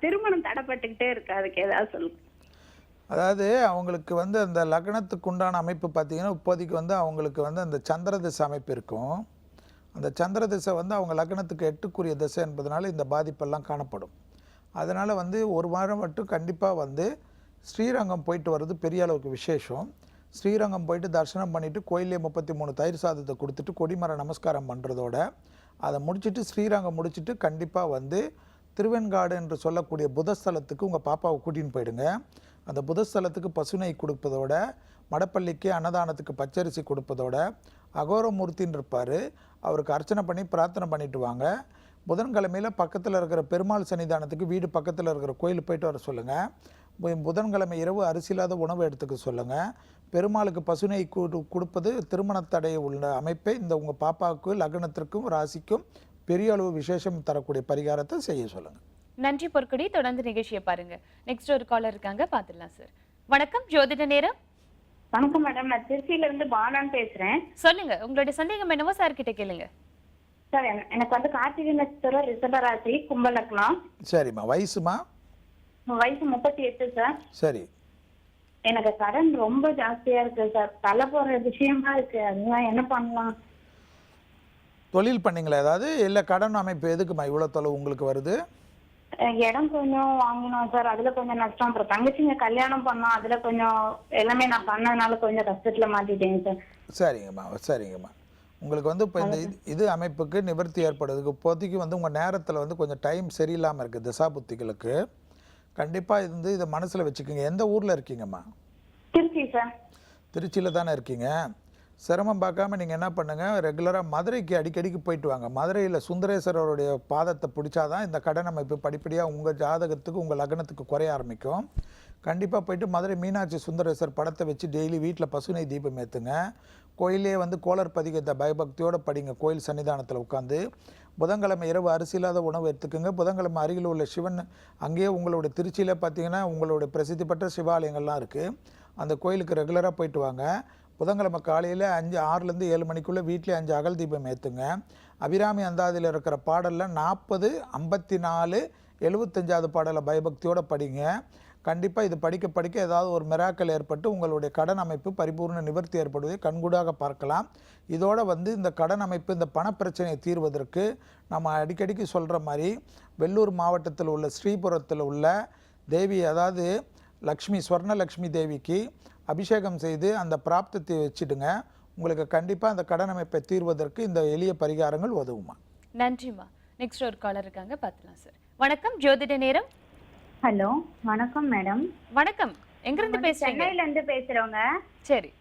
திருமணம் தடைப்பட்டுக்கிட்டே இருக்கு, அதுக்கு ஏதாவது சொல்லுங்க. அதாவது அவங்களுக்கு வந்து அந்த லக்னத்துக்கு உண்டான அமைப்பு பார்த்தீங்கன்னா இப்போதைக்கு வந்து அவங்களுக்கு வந்து அந்த சந்திர திசை அமைப்பு இருக்கும். அந்த சந்திர திசை வந்து அவங்க லக்னத்துக்கு 8க்குரிய திசை என்பதனால இந்த பாதிப்பெல்லாம் காணப்படும். அதனால் வந்து ஒரு வாரம் மட்டும் கண்டிப்பாக வந்து ஸ்ரீரங்கம் போயிட்டு வர்றது பெரிய அளவுக்கு விசேஷம். ஸ்ரீரங்கம் போயிட்டு தரிசனம் பண்ணிவிட்டு கோயிலே 33 தயிர் சாதத்தை கொடுத்துட்டு கொடிமர நமஸ்காரம் பண்ணுறதோட அதை முடிச்சுட்டு ஸ்ரீரங்கம் முடிச்சுட்டு கண்டிப்பாக வந்து திருவெண்காடு என்று சொல்லக்கூடிய புதஸ்தலத்துக்கு உங்கள் பாப்பாவை கூட்டின்னு போயிடுங்க. அந்த புதஸ்தலத்துக்கு பசுனை கொடுப்பதோட மடப்பள்ளிக்கு அன்னதானத்துக்கு பச்சரிசி கொடுப்பதோட அகோரமூர்த்தின்னு இருப்பார், அவருக்கு அர்ச்சனை பண்ணி பிரார்த்தனை பண்ணிட்டு வாங்க. புதன்கிழமையில் பக்கத்தில் இருக்கிற பெருமாள் சன்னிதானத்துக்கு வீடு பக்கத்தில் இருக்கிற கோயில் போயிட்டு வர சொல்லுங்கள். புதன்கிழமை இரவு அரிசி இல்லாத உணவு எடுத்துக்க சொல்லுங்கள். பெருமாளுக்கு பசுனை கொடுப்பது திருமண தடை உள்ள அமைப்பை இந்த உங்கள் பாப்பாவுக்கு லக்னத்திற்கும் ராசிக்கும் பெரிய அளவு விசேஷம் தரக்கூடிய பரிகாரத்தை செய்ய சொல்லுங்கள். நன்றி பொற்கொடி. தொடர்ந்து நிகழ்ச்சியை பாருங்க. நெக்ஸ்ட் ஒரு காலர் இருக்காங்க, பார்த்துடலாம் சார். வணக்கம், ஜோதிட நேரம். வணக்கம் மேடம், நான் திருச்சியில இருந்து பானான்னு பேசுறேன். சொல்லுங்க, உங்களுடைய சந்தேகம் என்னவோ சார் கிட்ட கேளுங்க. சார், எனக்கு வந்து கார்த்திகை நட்சத்திரம், ரிஷபராசி, கும்பலக்னம். சரிம்மா. வயசுமா? வயசு 38 சார். சரி. எனக்கு கடன் ரொம்ப ஜாஸ்தியா இருக்கு சார். தலை போற விஷயமா இருக்கு. அதுதான் என்ன பண்ணலாம்? தொழில் பண்ணீங்களா ஏதாவது? இல்லை கடன் அமைப்பு எதுக்குமா இவ்வளோ தொலைவு உங்களுக்கு வருது? இடம் கொஞ்சம் வாங்கினோம் சார், அதுல கொஞ்சம் நஷ்டம். அப்புறம் தங்கச்சிங்க கல்யாணம் பண்ணோம், அதுல கொஞ்சம் எல்லாமே நான் பண்ணதுனால கொஞ்சம் கஷ்டத்துல மாட்டிட்டேங்க சார். சரிங்கம்மா. உங்களுக்கு வந்து இப்போ இந்த இது அமைப்புக்கு நிவர்த்தி ஏற்படுறதுக்கு இப்போதைக்கு வந்து உங்கள் நேரத்தில் வந்து கொஞ்சம் டைம் சரியில்லாமல் இருக்குது திசாபுத்திகளுக்கு. கண்டிப்பாக இதை மனசில் வச்சுக்கோங்க. எந்த ஊரில் இருக்கீங்கம்மா? திருச்சி சார். திருச்சியில் தானே இருக்கீங்க. சிரமம் பார்க்காம நீங்கள் என்ன பண்ணுங்கள், ரெகுலராக மதுரைக்கு அடிக்கடிக்கு போயிட்டு வாங்க. மதுரையில் சுந்தரேஸ்வரருடைய பாதத்தை பிடிச்சாதான் இந்த கடன் அமைப்பு படிப்படியாக உங்கள் ஜாதகத்துக்கு உங்கள் லக்னத்துக்கு குறைய ஆரம்பிக்கும். கண்டிப்பாக போயிட்டு மதுரை மீனாட்சி சுந்தரேஸ்வர் படத்தை வச்சு டெய்லி வீட்டில் பசுனை தீபம் ஏற்றுங்க. கோயிலே வந்து கோளர் பதிகத்தை பயபக்தியோடு படிங்க கோயில் சன்னிதானத்தில் உட்காந்து. புதன்கிழமை இரவு அரிசி இல்லாத உணவு எடுத்துக்கோங்க. புதன்கிழமை அருகில் உள்ள சிவன், அங்கேயே உங்களுடைய திருச்சியில் பார்த்தீங்கன்னா உங்களுடைய பிரசித்தி பெற்ற சிவாலயங்கள்லாம் இருக்குது. அந்த கோயிலுக்கு ரெகுலராக போயிட்டு வாங்க. புதன்கிழமை காலையில் 6லேருந்து 7 மணிக்குள்ளே வீட்டிலே 5 அகல் தீபம் ஏற்றுங்க. அபிராமி அந்தாதியில் இருக்கிற பாடலில் 40, 54, 75வது பாடலை பயபக்தியோடு படிங்க. கண்டிப்பாக இது படிக்க படிக்க ஏதாவது ஒரு மிராக்கல் ஏற்பட்டு உங்களுடைய கடன் அமைப்பு பரிபூர்ண நிவர்த்தி ஏற்படுவதை கண்கூடாக பார்க்கலாம். இதோடு வந்து இந்த கடன் அமைப்பு, இந்த பணப்பிரச்சனையை தீர்வதற்கு நம்ம அடிக்கடிக்கு சொல்கிற மாதிரி வெள்ளூர் மாவட்டத்தில் உள்ள ஸ்ரீபுரத்தில் உள்ள தேவி, அதாவது லக்ஷ்மி, ஸ்வர்ணலக்ஷ்மி தேவிக்கு அபிஷேகம் செய்து அந்த பிராப்தத்தை வச்சுடுங்க. உங்களுக்கு கண்டிப்பாக அந்த கடன் அமைப்பை தீர்வதற்கு இந்த எளிய பரிகாரங்கள் உதவுமா. நன்றிம்மா. நெக்ஸ்ட் ஒரு காலர் இருக்காங்க, பார்த்துலாம் சார். வணக்கம், ஜோதிட நேரம். ஹலோ, வணக்கம் மேடம். வணக்கம், எங்கிருந்து பேசுறீங்க? சென்னையில இருந்து பேசுறோங்க. சரி,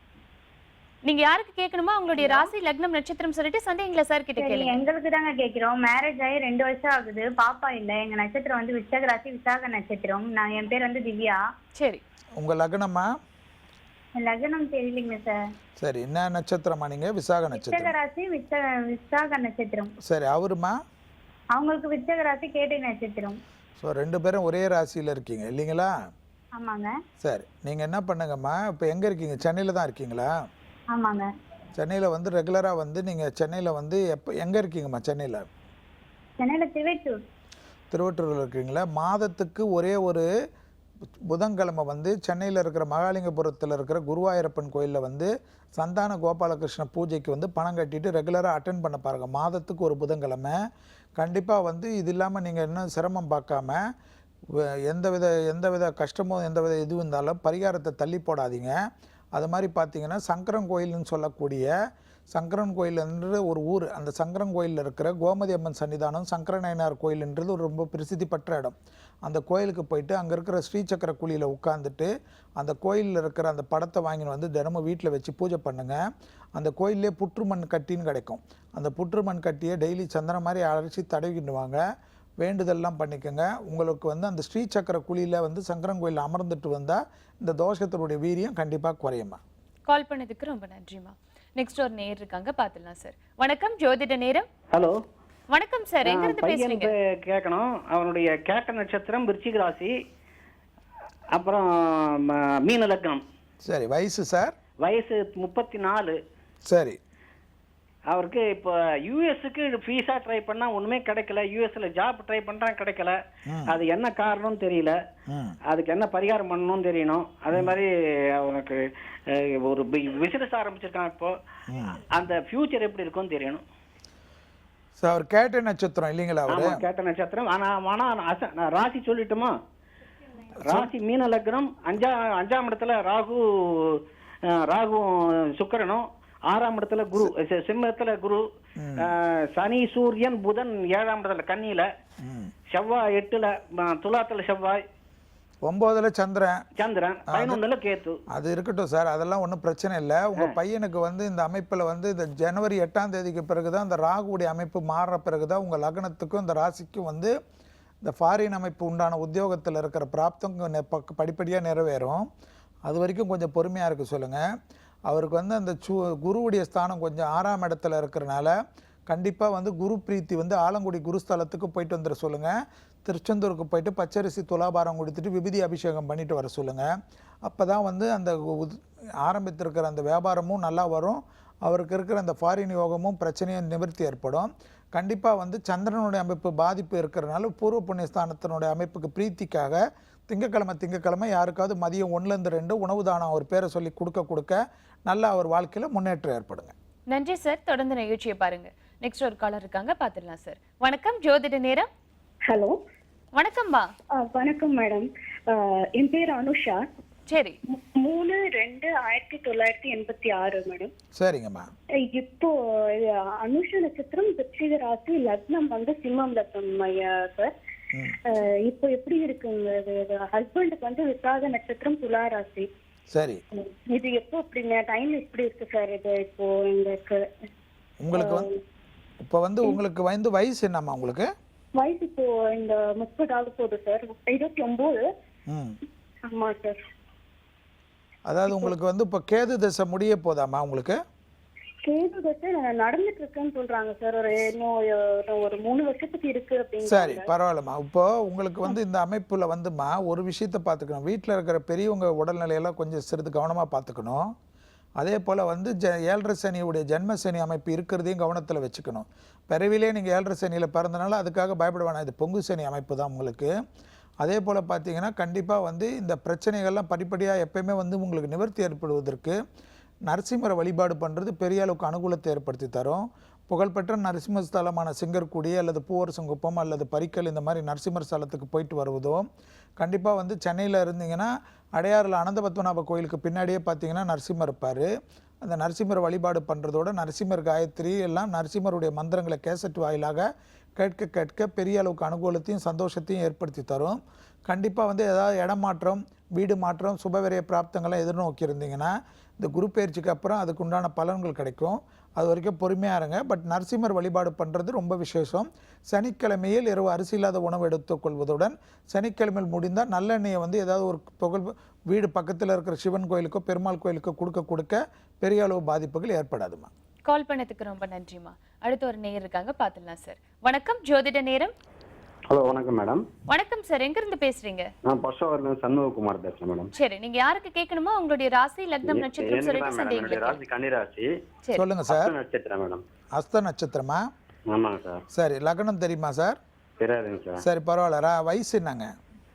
நீங்க யாருக்கு கேட்கணுமா? உங்களுடைய ராசி, லக்னம், நட்சத்திரம் சொல்லிட்டு சந்தேகங்களை சார் கிட்ட கேளுங்க. எங்களுக்கு தாங்க கேட்கிறோம். மேரேஜ் ஆகி 2 வருஷம் ஆகுது, பாப்பா இல்ல. எங்க நட்சத்திரம் வந்து விசாக ராசி, விசாக நட்சத்திரம். என் பேர் வந்து திவ்யா. சரி, உங்கள் லக்னமா? லக்னம் தெரியலீங்க சார். சரி, என்ன நட்சத்திரமா நீங்க? விசாக நட்சத்திரம். விசாக ராசி, விசாக நட்சத்திரம். சரி, அவருமா? அவங்களுக்கு விசாக ராசி, கேட்டை நட்சத்திரம். ஸோ 2 பேரும் ஒரே ராசியில் இருக்கீங்க இல்லைங்களா? ஆமாங்க. சரி, நீங்கள் என்ன பண்ணுங்கம்மா, இப்போ எங்கே இருக்கீங்க? சென்னையில் தான் இருக்கீங்களா? ஆமாங்க. சென்னையில் வந்து ரெகுலராக வந்து நீங்கள் சென்னையில் வந்து எங்கே இருக்கீங்கம்மா? சென்னையில் திருவட்டூரில் இருக்கீங்களா? மாதத்துக்கு ஒரே ஒரு புதன்கிழமை வந்து சென்னையில் இருக்கிற மகாலிங்கபுரத்தில் இருக்கிற குருவாயூரப்பன் கோயிலில் வந்து சந்தான கோபாலகிருஷ்ண பூஜைக்கு வந்து பணம் கட்டிட்டு ரெகுலராக அட்டென்ட் பண்ண பாருங்கள். மாதத்துக்கு ஒரு புதன்கிழமை. கண்டிப்பாக வந்து இது இல்லாமல் நீங்கள் இன்னும் சிரமம் பார்க்காம எந்தவித கஷ்டமோ எந்தவித இது இருந்தாலும் பரிகாரத்தை தள்ளி போடாதீங்க. அது மாதிரி பார்த்தீங்கன்னா சங்கரன் கோயில்னு சொல்லக்கூடிய சங்கரன் கோயில் என்று ஒரு ஊர், அந்த சங்கரன் கோயிலில் இருக்கிற கோமதி அம்மன் சன்னிதானம் சங்கரநாயனார் கோயில்ன்றது ஒரு ரொம்ப பிரசித்தி பெற்ற இடம். அந்த கோயிலுக்கு போயிட்டு அங்கே இருக்கிற ஸ்ரீசக்கர குழியில் உட்காந்துட்டு அந்த கோயிலில் இருக்கிற அந்த படத்தை வாங்கின்னு வந்து தினமும் வீட்டில் வச்சு பூஜை பண்ணுங்கள். அந்த கோயிலே புற்றுமண் கட்டின்னு கிடைக்கும். அந்த புற்றுமண் கட்டியை டெய்லி சந்தனம் மாதிரி அரைச்சி தடவிக்கிட்டு வாங்க. வேண்டுதல்லாம் பண்ணிக்கோங்க. உங்களுக்கு வந்து அந்த ஸ்ரீசக்கர குழியில் வந்து சங்கரன் கோயிலில் அமர்ந்துட்டு வந்தால் இந்த தோஷத்தினுடைய வீரியம் கண்டிப்பாக குறையுமா. கால் பண்ணதுக்கு ரொம்ப நன்றிமா. நெக்ஸ்ட் ஒரு நேர் இருக்காங்க, பார்த்துடலாம் சார். வணக்கம், ஜோதிட நேரம். ஹலோ, வணக்கம் சார், எங்க இருந்து பேசுறீங்க? கேட்கணும். அவனுடைய கேட்ட நட்சத்திரம் விருச்சிக ராசி, அப்புறம் மீன லக்னம். சரி, வயசு சார்? வயசு 34. சரி, அவருக்கு இப்போ யூஎஸ்க்கு ஃபீஸா ட்ரை பண்ணா ஒண்ணுமே கிடைக்கல. யூஎஸ்ல ஜாப் ட்ரை பண்றான், கிடைக்கல. அது என்ன காரணம் தெரியல. அதுக்கு என்ன பரிகாரம் பண்ணணும்னு தெரியணும். அதே மாதிரி அவனுக்கு ஒரு பிசினஸ் ஆரம்பிச்சிருக்கான். இப்போ அந்த ஃபியூச்சர் எப்படி இருக்கும்னு தெரியணும். அவர் கேட்ட நட்சத்திரம் இல்லைங்களா? அவரு கேட்ட நட்சத்திரம். ஆனா நான் ராசி சொல்லட்டுமா? ராசி மீன லக்னம், 5ஆம் இடத்துல ராகு சுக்கிரனும், 6ஆம் இடத்துல குரு, சிம்மத்துல குரு, சனி சூரியன் புதன் 7ஆம் இடத்துல கன்னியில, செவ்வாய் 8ல, துலாத்துல செவ்வாய், 9ல சந்திரன், 11ல கேத்து. அது இருக்கட்டும் சார், அதெல்லாம் ஒன்றும் பிரச்சனை இல்லை. உங்க பையனுக்கு வந்து இந்த அமைப்பில் வந்து இந்த ஜனவரி 8ஆம் தேதிக்கு பிறகுதான் இந்த ராகுடைய அமைப்பு மாறுற பிறகுதான் உங்க லக்னத்துக்கும் இந்த ராசிக்கும் வந்து இந்த ஃபாரின் அமைப்பு உண்டான உத்தியோகத்தில் இருக்கிற பிராப்தம் படிப்படியாக நிறைவேறும். அது வரைக்கும் கொஞ்சம் பொறுமையாக இருக்க சொல்லுங்கள். அவருக்கு வந்து அந்த குருவுடைய ஸ்தானம் கொஞ்சம் 6ஆம் இடத்துல இருக்கிறனால கண்டிப்பாக வந்து குரு பிரீத்தி வந்து ஆலங்குடி குருஸ்தலத்துக்கு போயிட்டு வந்துட சொல்லுங்கள். திருச்செந்தூருக்கு போயிட்டு பச்சரிசி துலாபாரம் கொடுத்துட்டு விபூதி அபிஷேகம் பண்ணிட்டு வர சொல்லுங்கள். அப்போ தான் வந்து அந்த ஆரம்பித்திருக்கிற அந்த வியாபாரமும் நல்லா வரும். அவருக்கு இருக்கிற அந்த ஃபாரின் யோகமும் பிரச்சனையும் நிவர்த்தி ஏற்படும். கண்டிப்பாக வந்து சந்திரனுடைய அமைப்பு பாதிப்பு இருக்கிறனால பூர்வ புண்ணியஸ்தானத்தினுடைய அமைப்புக்கு பிரீத்திக்காக திங்கக்கிழமை யாருக்காவது மதியம் 1லேருந்து 2 உணவு தானம் அவர் பேரை சொல்லி கொடுக்க நல்லா அவர் வாழ்க்கையில் முன்னேற்றம் ஏற்படுங்க. நன்றி சார். தொடர்ந்து நிகழ்ச்சியை பாருங்க. நெக்ஸ்ட் ஒரு காலர் இருக்காங்க, பார்த்துடலாம் சார். வணக்கம், ஜோதிட நேரம். ஹலோ, வணக்கம்மா. வணக்கம் மேடம். என் பேர் அனுஷா. சரி. 3/2/1986 மேடம். சரிங்கம்மா. இப்போ அனுஷா நட்சத்திரம், விருச்சிக ராசி, லக்னம் வந்து சிம்மம் லக்னம் சார். இப்போ எப்படி இருக்குங்க? ஹஸ்பண்டுக்கு வந்து விசாக நட்சத்திரம், துலா ராசி. சரி. இது எப்போ எப்படிங்க டைம் எப்படி இருக்கு சார்? இது இப்போ எங்களுக்கு உங்களுக்கு இப்போ வந்து உங்களுக்கு வயசு என்னம்மா? உங்களுக்கு வயசு இப்போ இந்த 30 ஆக போகுது சார். 29. ஆமா சார். அதாவது உங்களுக்கு வந்து இப்போ கேது தசை முடிய போதாம்மா? உங்களுக்கு கேது தசை நடந்துட்டு இருக்குன்னு சொல்றாங்க சார். இன்னும் ஒரு 3 வருஷத்துக்கு இருக்கு அப்படின்னு. சரி, பரவாயில்லம்மா. இப்போ உங்களுக்கு வந்து இந்த அமைப்புல வந்துமா ஒரு விஷயத்தை பார்த்துக்கணும். வீட்டில் இருக்கிற பெரியவங்க உடல்நிலையெல்லாம் கொஞ்சம் சிறிது கவனமாக பார்த்துக்கணும். அதே போல் வந்து 7.5 சனியுடைய ஜென்ம சனி அமைப்பு இருக்கிறதையும் கவனத்தில் வச்சுக்கணும். பிறவிலே நீங்கள் 7.5 சனியில் பிறந்தனால அதுக்காக பயப்பட வேணாம். இது பொங்கு சனி அமைப்பு தான் உங்களுக்கு. அதே போல் பார்த்தீங்கன்னா கண்டிப்பாக வந்து இந்த பிரச்சனைகள்லாம் படிப்படியாக எப்பயுமே வந்து உங்களுக்கு நிவர்த்தி ஏற்படுவதற்கு நரசிம்மரை வழிபாடு பண்ணுறது பெரிய அளவுக்கு அனுகூலத்தை ஏற்படுத்தி தரும். புகழ்பெற்ற நரசிம்ம ஸ்தலமான சிங்கர்குடி அல்லது பூவரசங்குப்பம் அல்லது பரிக்கல் இந்த மாதிரி நரசிம்மர் ஸ்தலத்துக்கு போயிட்டு வருவதோ, கண்டிப்பாக வந்து சென்னையில் இருந்தீங்கன்னா அடையாறில் அனந்த பத்மநாப கோயிலுக்கு பின்னாடியே பார்த்தீங்கன்னா நரசிம்மர் இருப்பார். அந்த நரசிம்மர் வழிபாடு பண்ணுறதோட நரசிம்மர் காயத்ரி எல்லாம் நரசிம்மருடைய மந்திரங்களை கேசட் வாயிலாக கேட்க பெரிய அளவுக்கு அனுகூலத்தையும் சந்தோஷத்தையும் ஏற்படுத்தி தரும். கண்டிப்பாக வந்து ஏதாவது இடமாற்றம், வீடு மாற்றம், சுபவிரய பிராப்தங்கள்லாம் எதிர்நோக்கி இருந்தீங்கன்னா இந்த குரு பயிற்சிக்கு அப்புறம் அதுக்கு உண்டான பலன்கள் கிடைக்கும். அது வரைக்கும் பொறுமையாக இருங்க. பட் நரசிம்மர் வழிபாடு பண்ணுறது ரொம்ப விசேஷம். சனிக்கிழமையில் இரவு அரிசி இல்லாத உணவு எடுத்துக்கொள்வதுடன் சனிக்கிழமையில் முடிந்தால் நல்லெண்ணெயை வந்து ஏதாவது ஒரு வீடு பக்கத்தில் இருக்கிற சிவன் கோயிலுக்கோ பெருமாள் கோயிலுக்கோ கொடுக்க பெரிய அளவு பாதிப்புகள் ஏற்படாதுமா. கால் பண்ணதுக்கு ரொம்ப நன்றிமா. அடுத்து ஒரு நேயர் இருக்காங்க, பார்த்துடலாம் சார். வணக்கம், ஜோதிட நேரம். ஹலோ, வணக்கம் மேடம். வணக்கம் சார், எங்க இருந்து பேசுறீங்க? நான் பர்ஷவர்ல சண்முககுமார் பேசுறேன் மேடம். சரி, நீங்க யாருக்கு கேட்கணுமோ உங்களுடைய ராசி, லக்னம், நட்சத்திரம் சொல்லிட்டு சந்தேகங்களை ராசி கன்னி ராசி. சொல்லுங்க சார். நட்சத்திரம் மேடம். அஸ்த நட்சத்திரமா? ஆமாங்க சார். சரி, லக்னம் தெரியுமா சார்? தெரியாதுங்க சார். சரி, பரவாயில்ல. வயசு என்னங்க?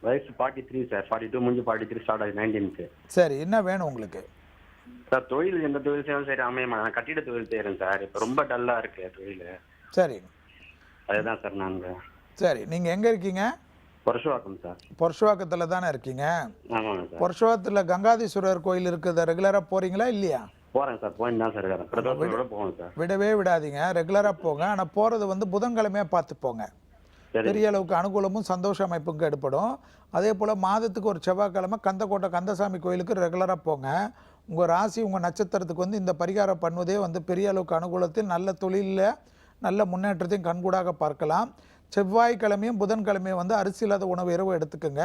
வயசு 43 சார். 42 முடிஞ்சு 43 ஸ்டார்ட் ஆகி 19th. சரி, என்ன வேணும் உங்களுக்கு? சார் தொழில் எந்த தொழில் செய்யணும் சரி அமையமா. நான் கட்டிட தொழில் செய்யறேன் சார். இப்போ ரொம்ப டல்லா இருக்கு தொழில். சரி, அதுதான் சார். நாங்க சரி, நீங்கள் எங்கே இருக்கீங்க? பரசுவாக்கம் சார். பரசுவாக்கத்தில் தானே இருக்கீங்க? ஆமாங்க சார். பரசுவாக்கத்தில் கங்காதீஸ்வரர் கோயில் இருக்குது, ரெகுலராக போகிறீங்களா இல்லையா? போகிறேன் சார். போயின்னு தான் சார் இருக்கிறேன். பிரதோஷத்தோட போகணும் சார். விடவே விடாதீங்க, ரெகுலராக போங்க. ஆனால் போகிறது வந்து புதன்கிழமையாக பார்த்து போங்க. பெரிய அளவுக்கு அனுகூலமும் சந்தோஷ அமைப்பும் ஏற்படும். அதே போல் மாதத்துக்கு ஒரு செவ்வாய்க்கிழமை கந்தக்கோட்டை கந்தசாமி கோயிலுக்கு ரெகுலராக போங்க. உங்கள் ராசி உங்கள் நட்சத்திரத்துக்கு வந்து இந்த பரிகாரம் பண்ணுவதே வந்து பெரிய அளவுக்கு அனுகூலத்தில் நல்ல தொழிலில் நல்ல முன்னேற்றத்தையும் கண்கூடாக பார்க்கலாம். செவ்வாய்க்கிழமையும் புதன்கிழமையும் வந்து அரிசி இல்லாத உணவு இரவு எடுத்துக்கோங்க.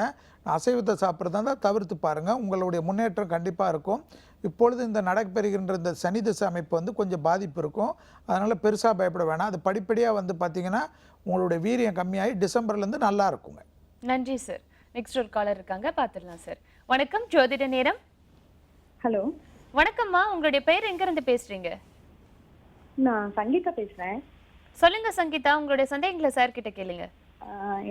அசைவத்தை சாப்பிட்றதா இருந்தால் தவிர்த்து பாருங்கள். உங்களுடைய முன்னேற்றம் கண்டிப்பாக இருக்கும். இப்பொழுது இந்த நடைபெறுகின்ற இந்த சனி திசை அமைப்பு வந்து கொஞ்சம் பாதிப்பு இருக்கும். அதனால் பெருசாக பயப்பட வேணாம். அது படிப்படியாக வந்து பார்த்திங்கன்னா உங்களுடைய வீரியம் கம்மியாகி டிசம்பர்லேருந்து நல்லா இருக்குங்க. நன்றி சார். நெக்ஸ்ட் ஒரு காலர் இருக்காங்க, பார்த்துடலாம் சார். வணக்கம், ஜோதிட நேரம். ஹலோ, வணக்கம்மா. உங்களுடைய பெயர் எங்க இருந்து பேசுறீங்க? நான் சங்கீதா பேசுறேன். சொல்லுங்க சங்கீதா, உங்களுடைய சந்தேகங்களை சார் கிட்ட கேளுங்க.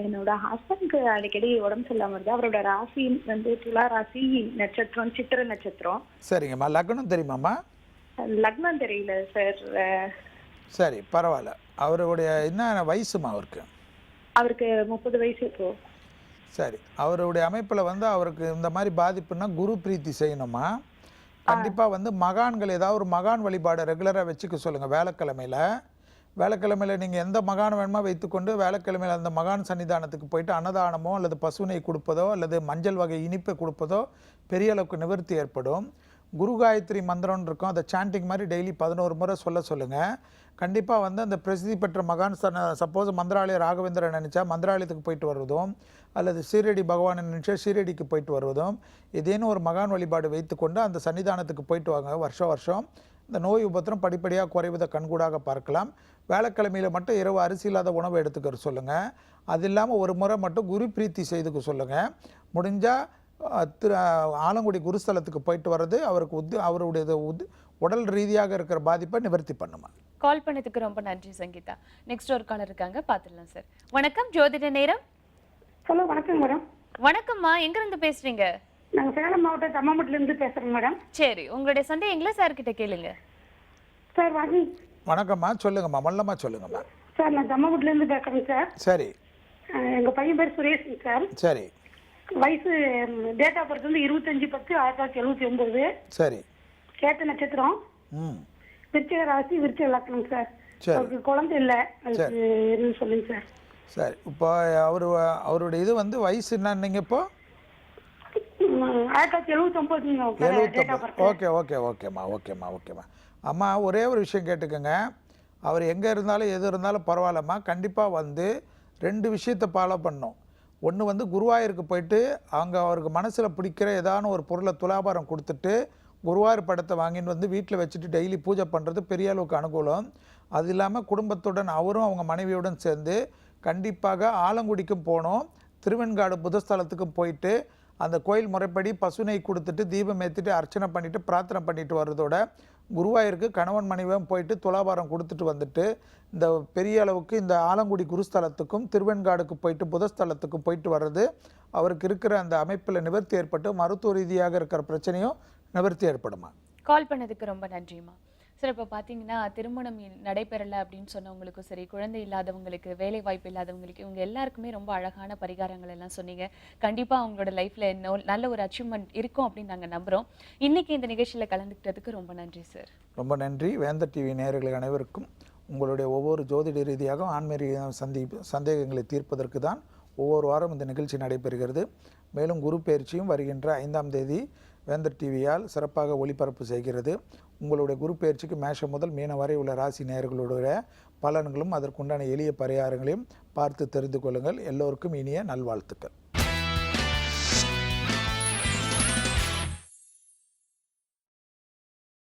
என்னோட ஹஸ்பண்ட்க்கு அடிக்கடி உடம்பு சரியில்லாம வருது. அவரோட ராசி வந்து துலா ராசி, நட்சத்திரம் சித்திர நட்சத்திரம். சரிங்கம்மா. லக்னம் தெரியுமாம்மா? லக்னம் தெரியல சார். சரி, பரவாயில்ல. அவருடைய என்ன வயசுமா அவருக்கு? அவருக்கு 30 வயசு இப்போ. சரி, அவருடைய அமைப்பில் வந்து அவருக்கு இந்த மாதிரி பாதிப்புன்னா குரு பிரீத்தி செய்யணுமா. கண்டிப்பாக வந்து மகான்கள் ஏதாவது ஒரு மகான் வழிபாடை ரெகுலராக வச்சுக்க சொல்லுங்கள். வேலைக்கிழமையில் நீங்கள் எந்த மகான் வேணுமோ வைத்துக்கொண்டு வேலைக்கிழமையில் அந்த மகான் சன்னிதானத்துக்கு போயிட்டு அன்னதானமோ அல்லது பசுனை கொடுப்பதோ அல்லது மஞ்சள் வகை இனிப்பை கொடுப்பதோ பெரிய அளவுக்கு நிவர்த்தி ஏற்படும். குரு காயத்ரி மந்திரம்னு இருக்கும், அதை சாண்டிங் மாதிரி டெய்லி 11 முறை சொல்லுங்கள். கண்டிப்பாக வந்து அந்த பிரசித்தி பெற்ற மகான் சப்போஸ் மந்திராலய ராகவேந்திரன் நினச்சா மந்திராலயத்துக்கு போயிட்டு வருவதும் அல்லது ஷீரடி பகவானை நினச்சா ஷீரடிக்கு போயிட்டு வருவதும் ஏதேனும் ஒரு மகான் வழிபாடு வைத்துக்கொண்டு அந்த சன்னிதானத்துக்கு போயிட்டு வாங்க. வருஷம் இந்த நோய் உபத்திரம் படிப்படியாக குறைவதை கண்கூடாக பார்க்கலாம். வேலைக்கிழமையில் மட்டும் இரவு அரிசி இல்லாத உணவை எடுத்துக்கிற சொல்லுங்கள். அது இல்லாமல் ஒரு முறை மட்டும் குரு பிரீத்தி செய்துக்க சொல்லுங்கள். முடிஞ்சால் ஆலங்குடி குருஸ்தலத்துக்கு போயிட்டு வர்றது அவருடைய உடல் ரீதியாக இருக்கிற பாதிப்பை நிவர்த்தி பண்ணுமா. கால் பண்ணதுக்கு ரொம்ப நன்றி சங்கீதா. நெக்ஸ்ட் ஒரு காலர் இருக்காங்க, பார்த்துடலாம் சார். வணக்கம், ஜோதிட நேரம். ஹலோ, வணக்கம் மேடம். வணக்கம்மா, எங்க இருந்து பேசுறீங்க? நாங்க சேலம் மாவட்டம் தம்மாமட்டில இருந்து பேசுறோம் மேடம். சரி, உங்களுடைய சந்தேகங்களை சார் கிட்ட கேளுங்க. சார் வணக்கம்மா, சொல்லுங்கம்மா, மல்லம்மா சொல்லுங்கம்மா. சார் நான் தம்மாமட்டில இருந்து பேசுறேன் சார். சரி. எங்க பையன் பேர் சுரேஷ் சார். சரி. வயசு டேட் ஆஃப் பர்த் வந்து 25/10/1979. சரி. கேட்ட நட்சத்திரம். விருச்சிக ராசி, விருச்சிக லக்னம் சார். அவருக்கு குழந்தை இல்லை, அதுக்கு என்ன சொல்லுங்க சார். சரி, இப்போ அவருடைய இது வந்து வயசு என்னன்னீங்க இப்போ? 1979. ஓகே ஓகே ஓகேம்மா ஓகேம்மா ஓகேம்மா. அம்மா ஒரே ஒரு விஷயம் கேட்டுக்கோங்க. அவர் எங்கே இருந்தாலும் எது இருந்தாலும் பரவாயில்லம்மா, கண்டிப்பாக வந்து 2 விஷயத்தை ஃபாலோ பண்ணணும். ஒன்று வந்து குருவாயூருக்கு போயிட்டு அங்கே அவருக்கு மனசில் பிடிக்கிற ஏதான ஒரு பொருளை துலாபாரம் கொடுத்துட்டு குருவாயூர் படத்தை வாங்கிட்டு வந்து வீட்டில் வச்சுட்டு டெய்லி பூஜை பண்ணுறது பெரிய அளவுக்கு அனுகூலம். அது இல்லாமல் குடும்பத்துடன் அவரும் அவங்க மனைவியுடன் சேர்ந்து கண்டிப்பாக ஆலங்குடிக்கும் போனோம், திருவெண்காடு புதஸ்தலத்துக்கும் போயிட்டு அந்த கோயில் முறைப்படி பசுனை கொடுத்துட்டு தீபம் ஏற்றிட்டு அர்ச்சனை பண்ணிவிட்டு பிரார்த்தனை பண்ணிட்டு வர்றதோட குருவாயூருக்கு கணவன் மனைவியும் போயிட்டு துலாபாரம் கொடுத்துட்டு வந்துட்டு இந்த பெரிய அளவுக்கு இந்த ஆலங்குடி குருஸ்தலத்துக்கும் திருவெண்காடுக்கு போயிட்டு புதஸ்தலத்துக்கும் போயிட்டு வர்றது அவருக்கு இருக்கிற அந்த அமைப்பில் நிவர்த்தி ஏற்பட்டு மருத்துவ ரீதியாக இருக்கிற பிரச்சனையும் நிவர்த்தி ஏற்படுமா. கால் பண்ணதுக்கு ரொம்ப நன்றிம்மா. சார், இப்போ பார்த்தீங்கன்னா திருமணம் நடைபெறலை அப்படின்னு சொன்னவங்களுக்கும் சரி, குழந்தை இல்லாதவங்களுக்கு, வேலை வாய்ப்பு இல்லாதவங்களுக்கு, இவங்க எல்லாருக்குமே ரொம்ப அழகான பரிகாரங்கள் எல்லாம் சொன்னீங்க. கண்டிப்பாக அவங்களோட லைஃப்பில் நல்ல ஒரு அச்சீவ்மெண்ட் இருக்கும் அப்படின்னு நாங்கள் நம்புகிறோம். இன்றைக்கி இந்த நிகழ்ச்சியில் கலந்துக்கிட்டதுக்கு ரொம்ப நன்றி சார். ரொம்ப நன்றி. வேந்தர் டிவி நேயர்கள் அனைவருக்கும் உங்களுடைய ஒவ்வொரு ஜோதிட ரீதியாக ஆன்மீக சந்தேகங்களை தீர்ப்பதற்கு தான் ஒவ்வொரு வாரம் இந்த நிகழ்ச்சி நடைபெறுகிறது. மேலும் குரு பயிற்சியும் வருகின்ற 5ஆம் தேதி வேந்தர் டிவியால் சிறப்பாக ஒளிபரப்பு செய்கிறது. உங்களுடைய குரு பயிற்சிக்கு மேஷம் முதல் மீன வரை உள்ள ராசி நேயர்களுடைய பலன்களும் அதற்குண்டான எளிய பரிகாரங்களையும் பார்த்து தெரிந்து கொள்ளுங்கள். எல்லோருக்கும் இனிய நல்வாழ்த்துக்கள்.